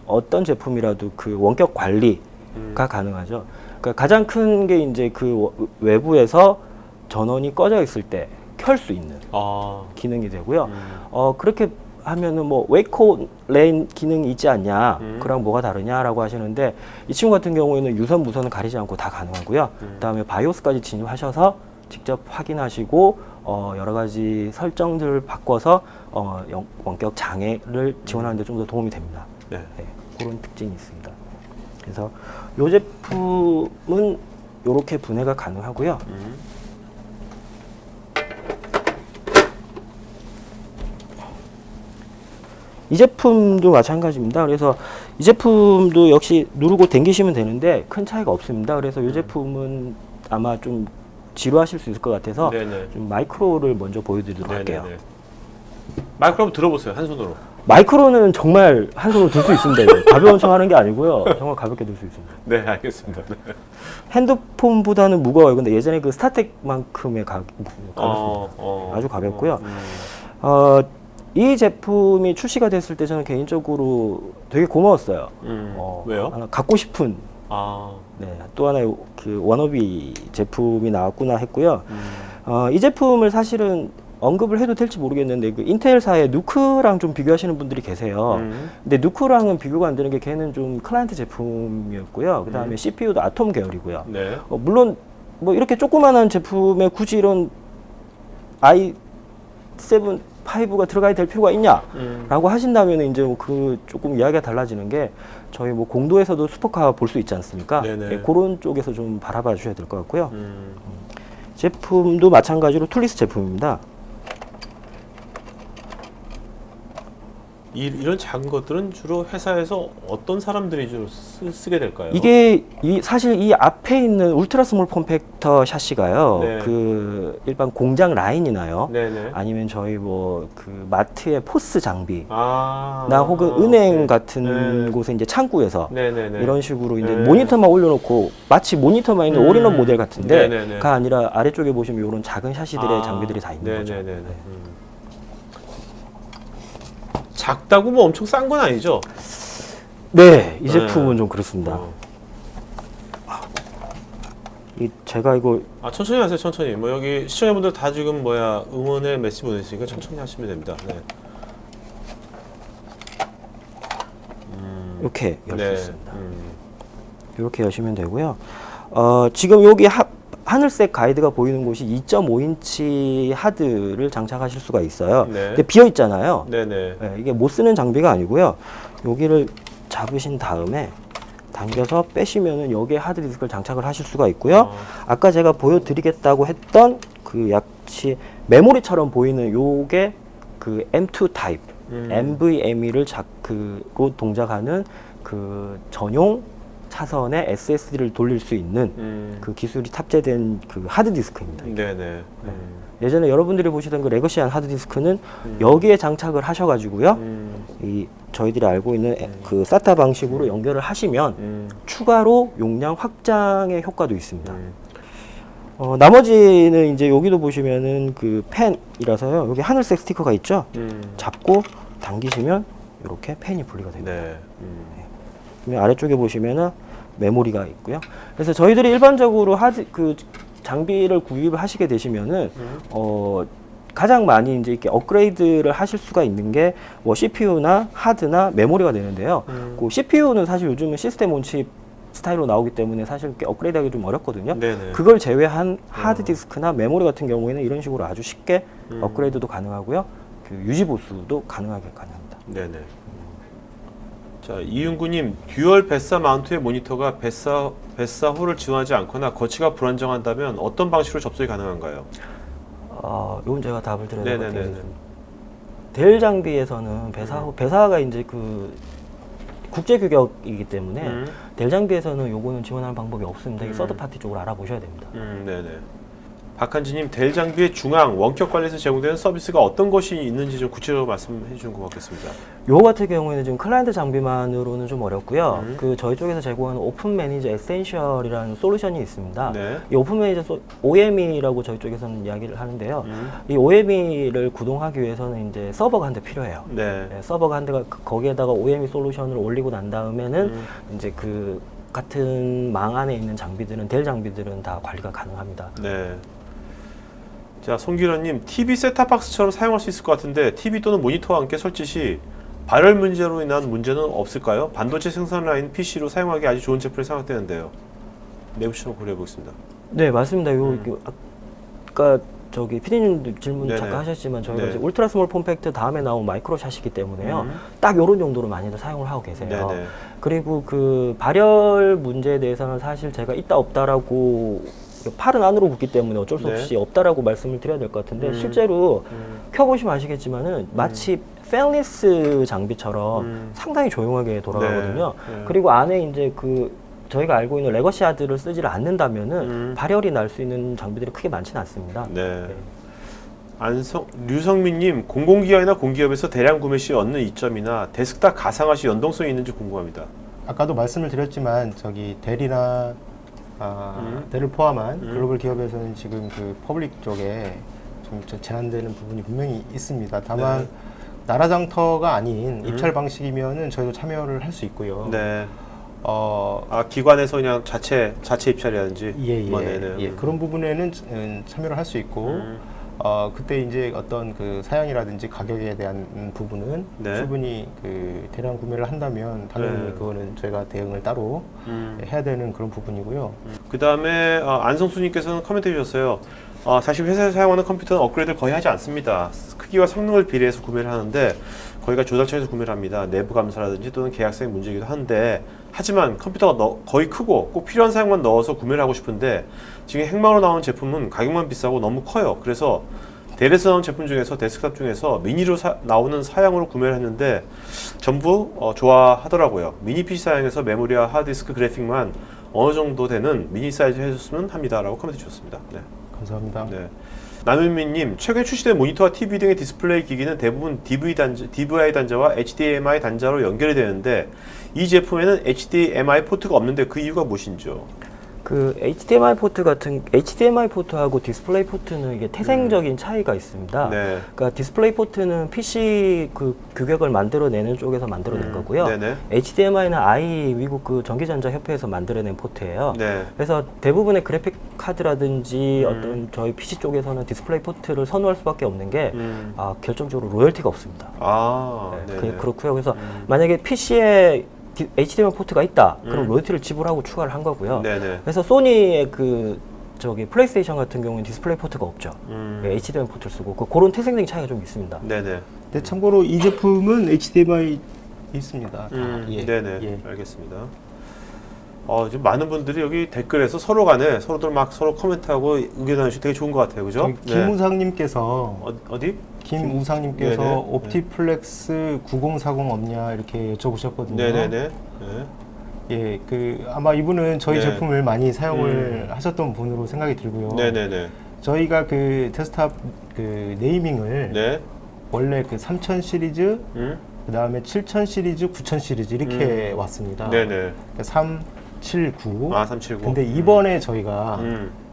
어떤 제품이라도 그 원격 관리가 가능하죠. 그러니까 가장 큰 게 이제 그 외부에서 전원이 꺼져 있을 때 켤 수 있는 기능이 되고요. 그렇게 하면은 뭐 웨이코 레인 기능이 있지 않냐, 그랑 뭐가 다르냐라고 하시는데 이 친구 같은 경우에는 유선 무선을 가리지 않고 다 가능하고요. 그다음에 바이오스까지 진입하셔서 직접 확인하시고 여러 가지 설정들을 바꿔서 원격 장애를 지원하는 데 좀 더 도움이 됩니다. 네. 네, 그런 특징이 있습니다. 그래서 이 제품은 이렇게 분해가 가능하고요. 이 제품도 마찬가지입니다. 그래서 이 제품도 역시 누르고 당기시면 되는데 큰 차이가 없습니다. 그래서 이 제품은 아마 좀 지루하실 수 있을 것 같아서 네네. 좀 마이크로를 먼저 보여드리도록 할게요. 네네네. 마이크로 한번 들어보세요. 한 손으로. 마이크로는 정말 한 손으로 들 수 있습니다. 이거. 가벼운 척 하는 게 아니고요. 정말 가볍게 들 수 있습니다. 네, 알겠습니다. 네. 핸드폰보다는 무거워요. 근데 예전에 그 스타텍만큼의 가볍습니다. 아주 가볍고요. 이 제품이 출시가 됐을 때 저는 개인적으로 되게 고마웠어요. 왜요? 하나 갖고 싶은 네, 또 하나의 그 워너비 제품이 나왔구나 했고요. 이 제품을 사실은 언급을 해도 될지 모르겠는데 그 인텔사의 누크랑 좀 비교하시는 분들이 계세요. 근데 누크랑은 비교가 안 되는 게 걔는 좀 클라이언트 제품이었고요. 그다음에 CPU도 아톰 계열이고요. 네. 물론 뭐 이렇게 조그만한 제품에 굳이 이런 i7 5가 들어가야 될 필요가 있냐라고 하신다면 이제 뭐 그 조금 이야기가 달라지는 게 저희 뭐 공도에서도 슈퍼카 볼 수 있지 않습니까? 네네. 네, 그런 쪽에서 좀 바라봐 주셔야 될 것 같고요. 제품도 마찬가지로 툴리스 제품입니다. 이런 작은 것들은 주로 회사에서 어떤 사람들이 주로 쓰게 될까요? 이게 사실 이 앞에 있는 울트라 스몰 폼팩터 샤시가요. 네. 그 일반 공장 라인이나요. 네네. 아니면 저희 뭐 그 마트의 포스 장비 나 나 혹은 은행 네. 같은 네. 곳에 이제 창구에서 네네네. 이런 식으로 이제 네. 모니터만 올려놓고 마치 모니터만 있는 올인원 모델 같은데 네네네. 가 아니라 아래쪽에 보시면 이런 작은 샤시들의 아, 장비들이 다 있는 거죠. 네네네. 작다고 뭐 엄청 싼 건 아니죠? 네, 이 네. 제품은 좀 그렇습니다. 제가 이거 천천히 하세요, 천천히. 뭐 여기 시청자분들 다 지금 응원의 메시지 보내시니까 천천히 하시면 됩니다. 네. 이렇게 열 수 네. 있습니다. 이렇게 여시면 되고요. 지금 여기 하늘색 가이드가 보이는 곳이 2.5인치 하드를 장착하실 수가 있어요. 네. 근데 비어 있잖아요. 네네. 네, 이게 못 쓰는 장비가 아니고요. 여기를 잡으신 다음에 당겨서 빼시면은 여기에 하드디스크를 장착을 하실 수가 있고요. 아까 제가 보여드리겠다고 했던 그 약치 메모리처럼 보이는 요게 그 M2 타입 NVMe를 그로 동작하는 그 전용 차선의 SSD를 돌릴 수 있는 그 기술이 탑재된 그 하드디스크입니다. 네네. 예전에 여러분들이 보시던 그 레거시한 하드디스크는 여기에 장착을 하셔가지고요. 이 저희들이 알고 있는 그 SATA 방식으로 연결을 하시면 추가로 용량 확장의 효과도 있습니다. 나머지는 이제 여기도 보시면은 그 펜이라서요. 여기 하늘색 스티커가 있죠. 잡고 당기시면 이렇게 펜이 분리가 됩니다. 네. 그러면 아래쪽에 보시면은 메모리가 있고요. 그래서 저희들이 일반적으로 그 장비를 구입을 하시게 되시면은 가장 많이 이제 이렇게 업그레이드를 하실 수가 있는 게 뭐 CPU나 하드나 메모리가 되는데요. 그 CPU는 사실 요즘은 시스템 온칩 스타일로 나오기 때문에 사실 이렇게 업그레이드하기 좀 어렵거든요. 네네. 그걸 제외한 하드디스크나 메모리 같은 경우에는 이런 식으로 아주 쉽게 업그레이드도 가능하고요. 그 유지 보수도 가능합니다. 네네. 자, 이윤구님, 듀얼 뱃사 마운트의 모니터가 뱃사호를 지원하지 않거나 거치가 불안정한다면 어떤 방식으로 접속이 가능한가요? 이건 제가 답을 드려야 될 것 같아요. 네네네. 델 장비에서는 배사가 이제 그 국제 규격이기 때문에 델 장비에서는 요거는 지원하는 방법이 없습니다. 서드 파티 쪽으로 알아보셔야 됩니다. 네네. 박한지님, 델 장비의 중앙 원격 관리에서 제공되는 서비스가 어떤 것이 있는지 좀 구체적으로 말씀해 주는 것 같겠습니다. 요 같은 경우에는 지금 클라이언트 장비만으로는 좀 어렵고요. 그 저희 쪽에서 제공하는 오픈 매니저 에센셜이라는 솔루션이 있습니다. 네. 이 오픈 매니저 OME라고 저희 쪽에서는 이야기를 하는데요. 이 OME를 구동하기 위해서는 이제 서버가 한 대 필요해요. 네. 네, 서버가 한 대가 거기에다가 OME 솔루션을 올리고 난 다음에는 이제 그 같은 망 안에 있는 장비들은 델 장비들은 다 관리가 가능합니다. 네. 자, 송기련님, TV 셋탑박스처럼 사용할 수 있을 것 같은데 TV 또는 모니터와 함께 설치 시 발열 문제로 인한 문제는 없을까요? 반도체 생산 라인 PC로 사용하기 아주 좋은 제품이 생각되는데요. 내부처럼 고려해 보겠습니다. 네, 맞습니다. 아까 저기 PD님도 질문 네네. 잠깐 하셨지만 저희가 네. 이제 울트라 스몰 폼팩트 다음에 나온 마이크로 샷이기 때문에요. 딱 요런 정도로 많이들 사용을 하고 계세요. 네네. 그리고 그 발열 문제에 대해서는 사실 제가 있다 없다라고 팔은 안으로 굽기 때문에 어쩔 수 네. 없이 없다라고 말씀을 드려야 될 것 같은데 실제로 켜보시면 아시겠지만은 마치 팬리스 장비처럼 상당히 조용하게 돌아가거든요. 네. 그리고 안에 이제 저희가 알고 있는 레거시 하드를 쓰지를 않는다면은 발열이 날 수 있는 장비들이 크게 많지는 않습니다. 네. 류성민님, 공공기관이나 공기업에서 대량 구매 시 얻는 이점이나 데스크탑 가상화 시 연동성이 있는지 궁금합니다. 아까도 말씀을 드렸지만 저기 델이나 델을 포함한 글로벌 기업에서는 지금 그 퍼블릭 쪽에 좀 제한되는 부분이 분명히 있습니다. 다만 네. 나라 장터가 아닌 입찰 방식이면은 저희도 참여를 할 수 있고요. 네. 기관에서 그냥 자체 입찰이라든지. 예. 그런 부분에는 참여를 할 수 있고, 그때 이제 어떤 그 사양이라든지 가격에 대한 부분은 네. 충분히 그 대량 구매를 한다면 당연히 네. 그거는 저희가 대응을 따로 해야 되는 그런 부분이고요. 그 다음에 안성수님께서는 코멘트 해주셨어요. 사실 회사에서 사용하는 컴퓨터는 업그레이드를 거의 하지 않습니다. 크기와 성능을 비례해서 구매를 하는데 거의가 조달처에서 구매를 합니다. 내부 감사라든지 또는 계약상의 문제이기도 한데 하지만 컴퓨터가 거의 크고 꼭 필요한 사양만 넣어서 구매를 하고 싶은데 지금 행마로 나오는 제품은 가격만 비싸고 너무 커요. 그래서 델에서 나온 제품 중에서 데스크탑 중에서 미니로 나오는 사양으로 구매를 했는데 전부 좋아하더라고요. 미니 PC 사양에서 메모리와 하드디스크 그래픽만 어느 정도 되는 미니 사이즈 해줬으면 합니다. 라고 코멘트 주셨습니다. 네. 감사합니다. 네. 남윤미님, 최근 출시된 모니터와 TV 등의 디스플레이 기기는 대부분 DVI 단자와 HDMI 단자로 연결이 되는데 이 제품에는 HDMI 포트가 없는데 그 이유가 무엇인지요? HDMI 포트하고 디스플레이 포트는 이게 태생적인 차이가 있습니다. 네. 그러니까 디스플레이 포트는 PC 규격을 만들어내는 쪽에서 만들어낸 거고요. 네네. HDMI는 미국 전기전자 협회에서 만들어낸 포트예요. 네. 그래서 대부분의 그래픽 카드라든지 어떤 저희 PC 쪽에서는 디스플레이 포트를 선호할 수밖에 없는 게 결정적으로 로열티가 없습니다. 그렇고요. 그래서 만약에 PC에 HDMI 포트가 있다. 그럼 로열티를 지불하고 추가를 한 거고요. 네네. 그래서 소니의 플레이스테이션 같은 경우는 디스플레이 포트가 없죠. HDMI 포트를 쓰고 그런 태생적인 차이가 좀 있습니다. 네네. 네, 참고로 이 제품은 HDMI 있습니다. 네네. 알겠습니다. 지금 많은 분들이 여기 댓글에서 서로들 막 서로 코멘트하고 의견 나누시 되게 좋은 것 같아요. 그죠? 김우상님께서 어디? 김우상님께서 네네. 옵티플렉스 9040 없냐 이렇게 여쭤보셨거든요. 네네네. 네. 아마 이분은 저희 네. 제품을 많이 사용을 하셨던 분으로 생각이 들고요. 네네네. 저희가 데스크탑 네이밍을 네. 원래 3000 시리즈, 그 다음에 7000 시리즈, 9000 시리즈 이렇게 왔습니다. 네네. 379. 379. 근데 이번에 저희가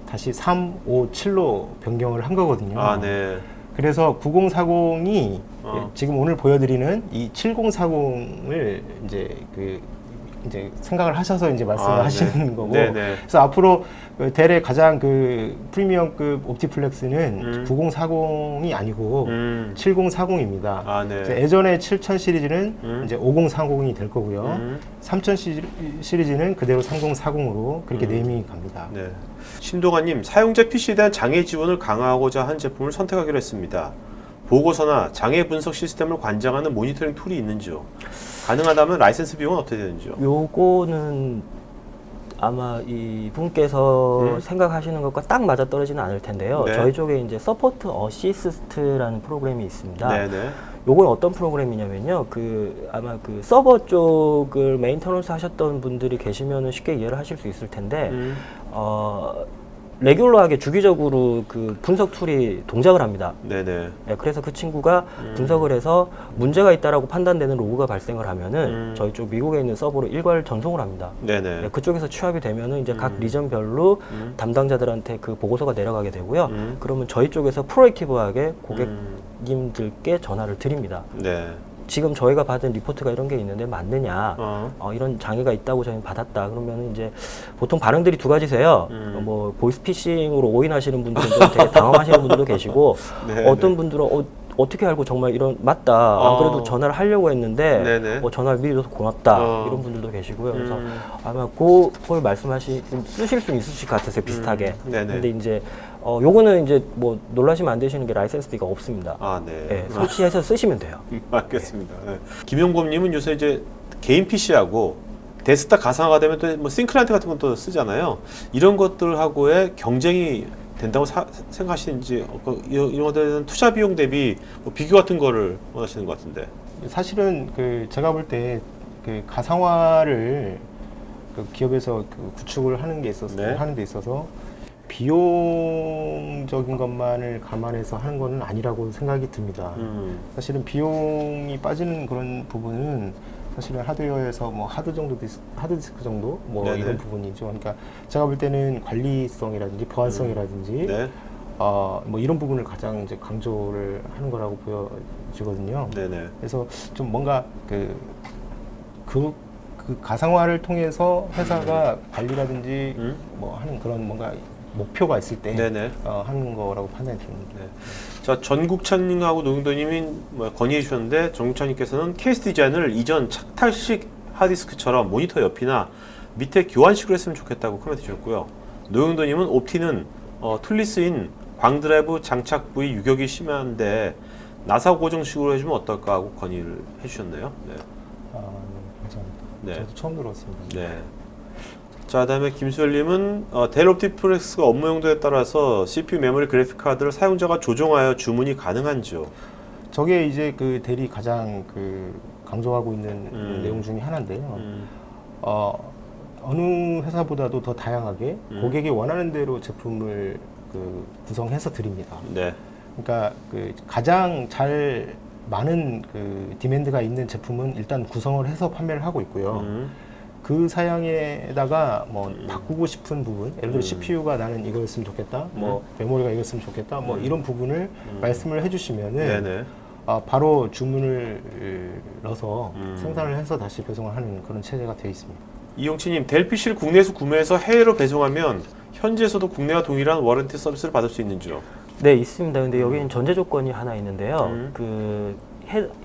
다시 357로 변경을 한 거거든요. 네. 그래서 9040이 지금 오늘 보여드리는 이 7040을 이제 생각을 하셔서 이제 말씀을 하시는 거고. 네네. 그래서 앞으로 델의 가장 프리미엄급 옵티플렉스는 9040이 아니고 7040입니다. 네. 예전에 7000 시리즈는 이제 5030이 될 거고요. 3000 시리즈는 그대로 3040으로 그렇게 네이밍이 갑니다. 네. 신동아님, 사용자 PC에 대한 장애 지원을 강화하고자 한 제품을 선택하기로 했습니다. 보고서나 장애 분석 시스템을 관장하는 모니터링 툴이 있는지요? 가능하다면 라이센스 비용은 어떻게 되는지요? 요거는 아마 이분께서 생각하시는 것과 딱 맞아 떨어지는 않을 텐데요. 네. 저희 쪽에 이제 서포트 어시스트라는 프로그램이 있습니다. 네네. 요건 어떤 프로그램이냐면요. 아마 서버 쪽을 메인터넌스 하셨던 분들이 계시면은 쉽게 이해를 하실 수 있을 텐데, 레귤러하게 주기적으로 분석 툴이 동작을 합니다. 네네. 네, 그래서 그 친구가 분석을 해서 문제가 있다라고 판단되는 로그가 발생을 하면은 저희 쪽 미국에 있는 서버로 일괄 전송을 합니다. 네네. 네, 그쪽에서 취합이 되면은 이제 각 리전별로 담당자들한테 그 보고서가 내려가게 되고요. 그러면 저희 쪽에서 프로액티브하게 고객님들께 전화를 드립니다. 네. 지금 저희가 받은 리포트가 이런 게 있는데 맞느냐, 이런 장애가 있다고 저희는 받았다. 그러면 이제 보통 반응들이 두 가지세요. 보이스피싱으로 오인하시는 분들은 좀 되게 당황하시는 분들도 계시고, 네, 어떤 분들은 어떻게 알고 정말 맞다. 안 그래도 전화를 하려고 했는데, 네네. 전화를 미리 줘서 고맙다. 이런 분들도 계시고요. 그래서 아마 그걸 쓰실 수는 있으실 것 같아서 비슷하게. 네네. 근데 이제, 요거는 이제 놀라시면 안 되시는 게 라이센스 비가 없습니다. 네. 네, 설치해서 쓰시면 돼요. 알겠습니다. 네. 김용범님은 요새 이제 개인 PC하고 데스크탑 가상화가 되면 또 싱클라이트 같은 건 또 쓰잖아요. 이런 것들하고의 경쟁이 된다고 생각하시는지 이런 것에 대한 투자 비용 대비 뭐 비교 같은 거를 원하시는 것 같은데. 사실은 그 제가 볼 때 그 가상화를 그 기업에서 그 구축을 하는 게 있어서 네. 하는 데 있어서 비용적인 것만을 감안해서 하는 것은 아니라고 생각이 듭니다. 사실은 비용이 빠지는 그런 부분은 사실은 하드웨어에서 뭐 하드디스크 정도 뭐 네네. 이런 부분이죠. 그러니까 제가 볼 때는 관리성이라든지 보안성이라든지 네. 뭐 이런 부분을 가장 이제 강조를 하는 거라고 보여지거든요. 네네. 그래서 좀 뭔가 그 가상화를 통해서 회사가 관리라든지 뭐 하는 그런 뭔가 목표가 있을 때 네네. 하는 거라고 판단이 듭니다. 네. 자, 전국찬님하고 노경도님이 건의해 주셨는데 정국찬님께서는 케이스 디자인을 이전 착탈식 하드디스크처럼 모니터 옆이나 밑에 교환식으로 했으면 좋겠다고 코멘트 주셨고요. 노경도님은 옵티는 툴리스인 광드라이브 장착 부위 유격이 심한데 나사 고정식으로 해주면 어떨까 하고 건의를 해주셨네요. 네. 네, 감사합니다. 네. 저도 처음 들었습니다. 네. 자, 그다음에 김수열님은 델 옵티플렉스가 업무 용도에 따라서 CPU 메모리 그래픽 카드를 사용자가 조정하여 주문이 가능한지요? 저게 이제 그 델이 가장 그 강조하고 있는 내용 중에 하나인데요. 어느 회사보다도 더 다양하게 고객이 원하는 대로 제품을 그 구성해서 드립니다. 네. 그러니까 그 가장 잘 많은 그 디맨드가 있는 제품은 일단 구성을 해서 판매를 하고 있고요. 그 사양에다가 뭐 바꾸고 싶은 부분, 예를 들어 CPU가 나는 이거였으면 좋겠다, 뭐 메모리가 이거였으면 좋겠다, 뭐 이런 부분을 말씀을 해주시면은 네네. 바로 주문을 넣어서 생산을 해서 다시 배송을 하는 그런 체제가 되어 있습니다. 이용치님, 델 PC를 국내에서 구매해서 해외로 배송하면 현지에서도 국내와 동일한 워런티 서비스를 받을 수 있는지요? 네, 있습니다. 근데 여기는 전제 조건이 하나 있는데요. 그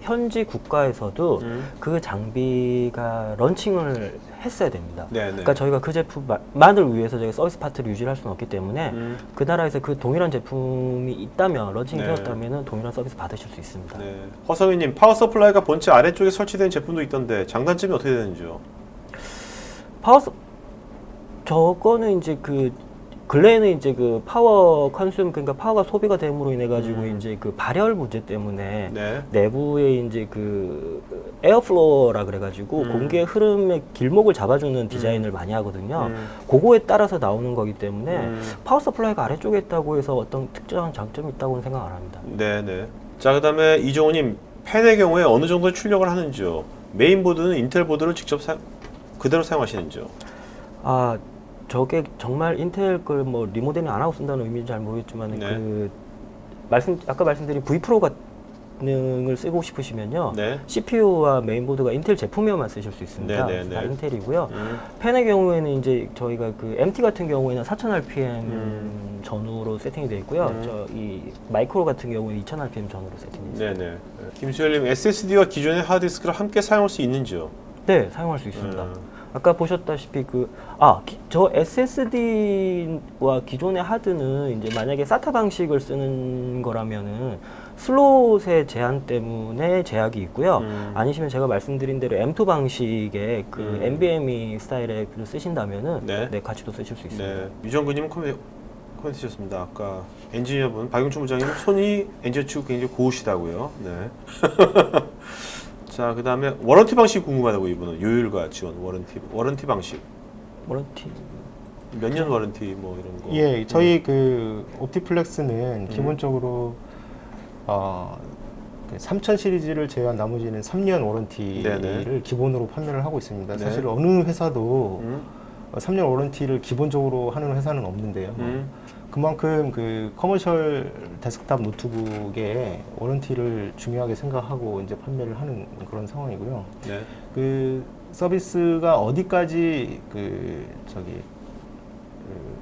현지 국가에서도 그 장비가 런칭을 했어야 됩니다. 네네. 그러니까 저희가 그 제품만을 위해서 저희가 서비스 파트를 유지를 할 수는 없기 때문에 그 나라에서 그 동일한 제품이 있다면 런칭이 네. 되었다면 동일한 서비스 받으실 수 있습니다. 네. 허성희님, 파워 서플라이가 본체 아래쪽에 설치된 제품도 있던데 장단점이 어떻게 되는지요? 저거는 이제 그 근래에는 이제 그 파워 컨슘 그러니까 파워가 소비가 됨으로 인해 가지고 이제 그 발열 문제 때문에 네. 내부에 이제 그 에어플로어라 그래 가지고 공기의 흐름의 길목을 잡아주는 디자인을 많이 하거든요. 그거에 따라서 나오는 거기 때문에 파워 서플라이가 아래쪽에 있다고 해서 어떤 특정한 장점이 있다고는 생각 안 합니다. 네네. 자, 그다음에 이종호님, 펜의 경우에 어느 정도 출력을 하는지요? 메인보드는 인텔 보드를 직접 그대로 사용하시는지요? 저게 정말 인텔 걸 뭐 리모델링 안 하고 쓴다는 의미인지 잘 모르겠지만 네. 그 아까 말씀드린 V 프로 기능을 쓰고 싶으시면요. 네. CPU와 메인보드가 인텔 제품이어만 쓰실 수 있습니다. 네, 네, 다 네. 인텔이고요. 펜의 경우에는 이제 저희가 그 MT 같은 경우에는 4000rpm 전후로 세팅이 되어 있고요. 이 마이크로 같은 경우에 2000rpm 전후로 세팅이 되어 있습니다. 네네. 김수열님, SSD와 기존의 하드디스크를 함께 사용할 수 있는지요? 네, 사용할 수 있습니다. 아까 보셨다시피 저 SSD와 기존의 하드는 이제 만약에 SATA 방식을 쓰는 거라면은 슬롯의 제한 때문에 제약이 있고요. 아니시면 제가 말씀드린 대로 M2 방식의 그 NVMe 스타일의 를 쓰신다면은 네. 같이도 쓰실 수 있습니다. 네. 유정근님은 코멘트 주셨습니다. 아까 엔지니어분 박용춘 부장님 손이 엔지니어 치고 굉장히 고우시다고요. 네. 자, 그 다음에 워런티 방식 궁금하다고 이분은 요율과 지원 워런티 방식 워런티 몇 년 워런티 뭐 이런 거. 예, 저희 그 옵티플렉스는 기본적으로 3000 시리즈를 제외한 나머지는 3년 워런티를 네네. 기본으로 판매를 하고 있습니다. 네. 사실 어느 회사도 3년 워런티를 기본적으로 하는 회사는 없는데요. 그만큼 그 커머셜 데스크탑 노트북에 워런티를 중요하게 생각하고 이제 판매를 하는 그런 상황이고요. 네. 그 서비스가 어디까지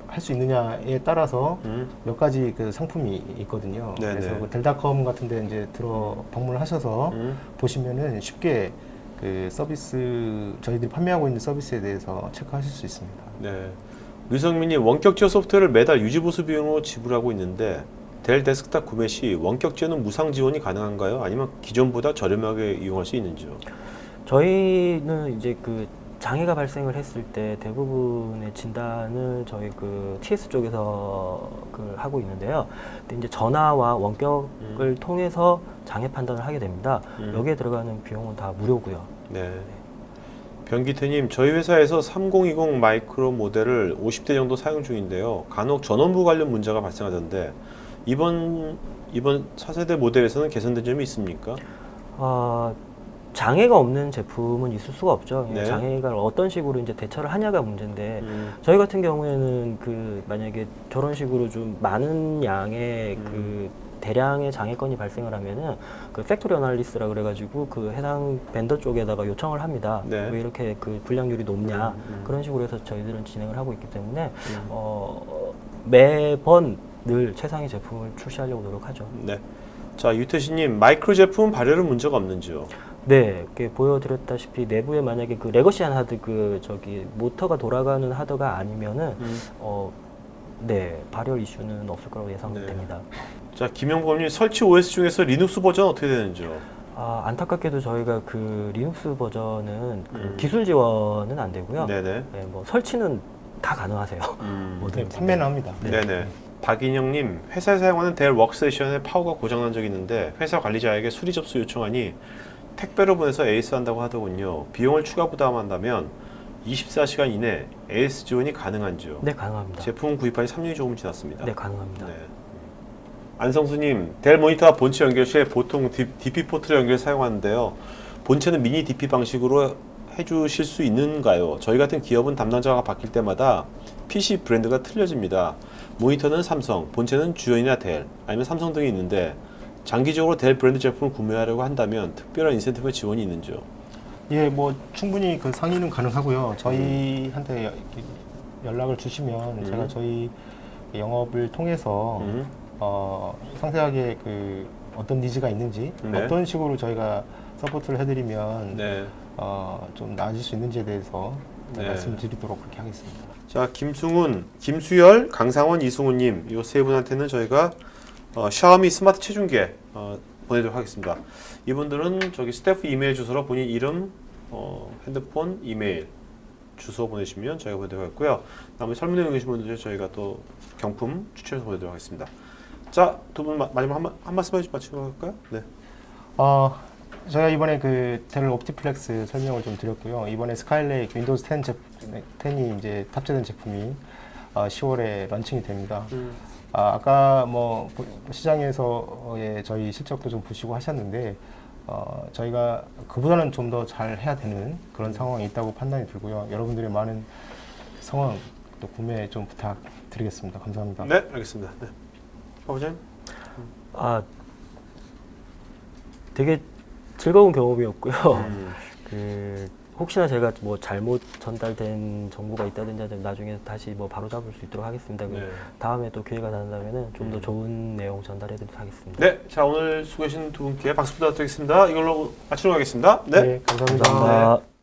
할 수 있느냐에 따라서 몇 가지 그 상품이 있거든요. 네네. 그래서 그 델닷컴 같은데 이제 방문을 하셔서 보시면은 쉽게 그 서비스 저희들이 판매하고 있는 서비스에 대해서 체크하실 수 있습니다. 네. 류성민님, 원격 제어 소프트웨어를 매달 유지 보수 비용으로 지불하고 있는데 델 데스크탑 구매 시 원격 제어는 무상 지원이 가능한가요? 아니면 기존보다 저렴하게 이용할 수 있는지요? 저희는 이제 그 장애가 발생을 했을 때 대부분의 진단을 저희 그 TS 쪽에서 하고 있는데요. 근데 이제 전화와 원격을 통해서 장애 판단을 하게 됩니다. 여기에 들어가는 비용은 다 무료고요. 네. 변기태님, 저희 회사에서 3020 마이크로 모델을 50대 정도 사용 중인데요. 간혹 전원부 관련 문제가 발생하던데 이번 차세대 모델에서는 개선된 점이 있습니까? 장애가 없는 제품은 있을 수가 없죠. 네. 장애가 어떤 식으로 이제 대처를 하냐가 문제인데 저희 같은 경우에는 만약에 저런 식으로 좀 많은 양의 대량의 장애건이 발생을 하면은 팩토리 어널리스라 그래가지고 해당 벤더 쪽에다가 요청을 합니다. 네. 왜 이렇게 분량률이 높냐 그런 식으로 해서 저희들은 진행을 하고 있기 때문에 매번 늘 최상의 제품을 출시하려고 노력하죠. 네. 자, 유태신님, 마이크로 제품 발열은 문제가 없는지요? 네, 이렇게 보여드렸다시피 내부에 만약에 레거시한 하드 모터가 돌아가는 하드가 아니면은 네, 발열 이슈는 없을 거라고 예상됩니다. 자, 김영범님, 설치 OS 중에서 리눅스 버전 어떻게 되는지요? 안타깝게도 저희가 리눅스 버전은 기술 지원은 안 되고요. 네네. 네, 설치는 다 가능하세요. 네, 판매는 합니다. 네네. 박인영님, 회사에 사용하는 델 워크스테이션의 파워가 고장난 적이 있는데 회사 관리자에게 수리 접수 요청하니 택배로 보내서 AS 한다고 하더군요. 비용을 추가 부담한다면 24시간 이내 AS 지원이 가능한지요? 네, 가능합니다. 제품 구입한 지 3년이 조금 지났습니다. 네, 가능합니다. 네. 안성수님, 델 모니터와 본체 연결 시에 보통 DP 포트를 연결 사용하는데요. 본체는 미니 DP 방식으로 해주실 수 있는가요? 저희 같은 기업은 담당자가 바뀔 때마다 PC 브랜드가 틀려집니다. 모니터는 삼성, 본체는 주연이나 델, 아니면 삼성 등이 있는데 장기적으로 델 브랜드 제품을 구매하려고 한다면 특별한 인센티브 지원이 있는지요? 예, 충분히 상의는 가능하고요. 저희한테 연락을 주시면 제가 저희 영업을 통해서 상세하게 어떤 니즈가 있는지 네. 어떤 식으로 저희가 서포트를 해드리면 네. 좀 나아질 수 있는지에 대해서 네. 말씀드리도록 그렇게 하겠습니다. 자, 김승훈, 김수열, 강상원, 이승훈님 이 세 분한테는 저희가 샤오미 스마트 체중계 보내도록 하겠습니다. 이분들은 스태프 이메일 주소로 본인 이름, 핸드폰, 이메일 주소 보내시면 저희가 보내도록 하겠고요. 나머지 설문 내용 계신 분들 저희가 또 경품 추천해서 보내도록 하겠습니다. 자, 두 분 마지막 한 말씀 해주시고 마치도록 할까요? 네. 제가 이번에 델 옵티플렉스 설명을 좀 드렸고요. 이번에 스카이레이크 윈도우즈 10이 이제 탑재된 제품이 10월에 런칭이 됩니다. 아까 시장에서의 저희 실적도 좀 보시고 하셨는데 저희가 그보다는 좀 더 잘 해야 되는 그런 상황이 있다고 판단이 들고요. 여러분들의 많은 상황 또 구매 좀 부탁드리겠습니다. 감사합니다. 네, 알겠습니다. 네. 박부장님. 되게 즐거운 경험이었고요. 혹시나 제가 잘못 전달된 정보가 있다든지 나중에 다시 바로 잡을 수 있도록 하겠습니다. 네. 다음에 또 기회가 된다면 좀 더 좋은 내용 전달해드리도록 하겠습니다. 네, 자 오늘 수고하신 두 분께 박수 부탁드리겠습니다. 이걸로 마치도록 하겠습니다. 네. 감사합니다. 감사합니다.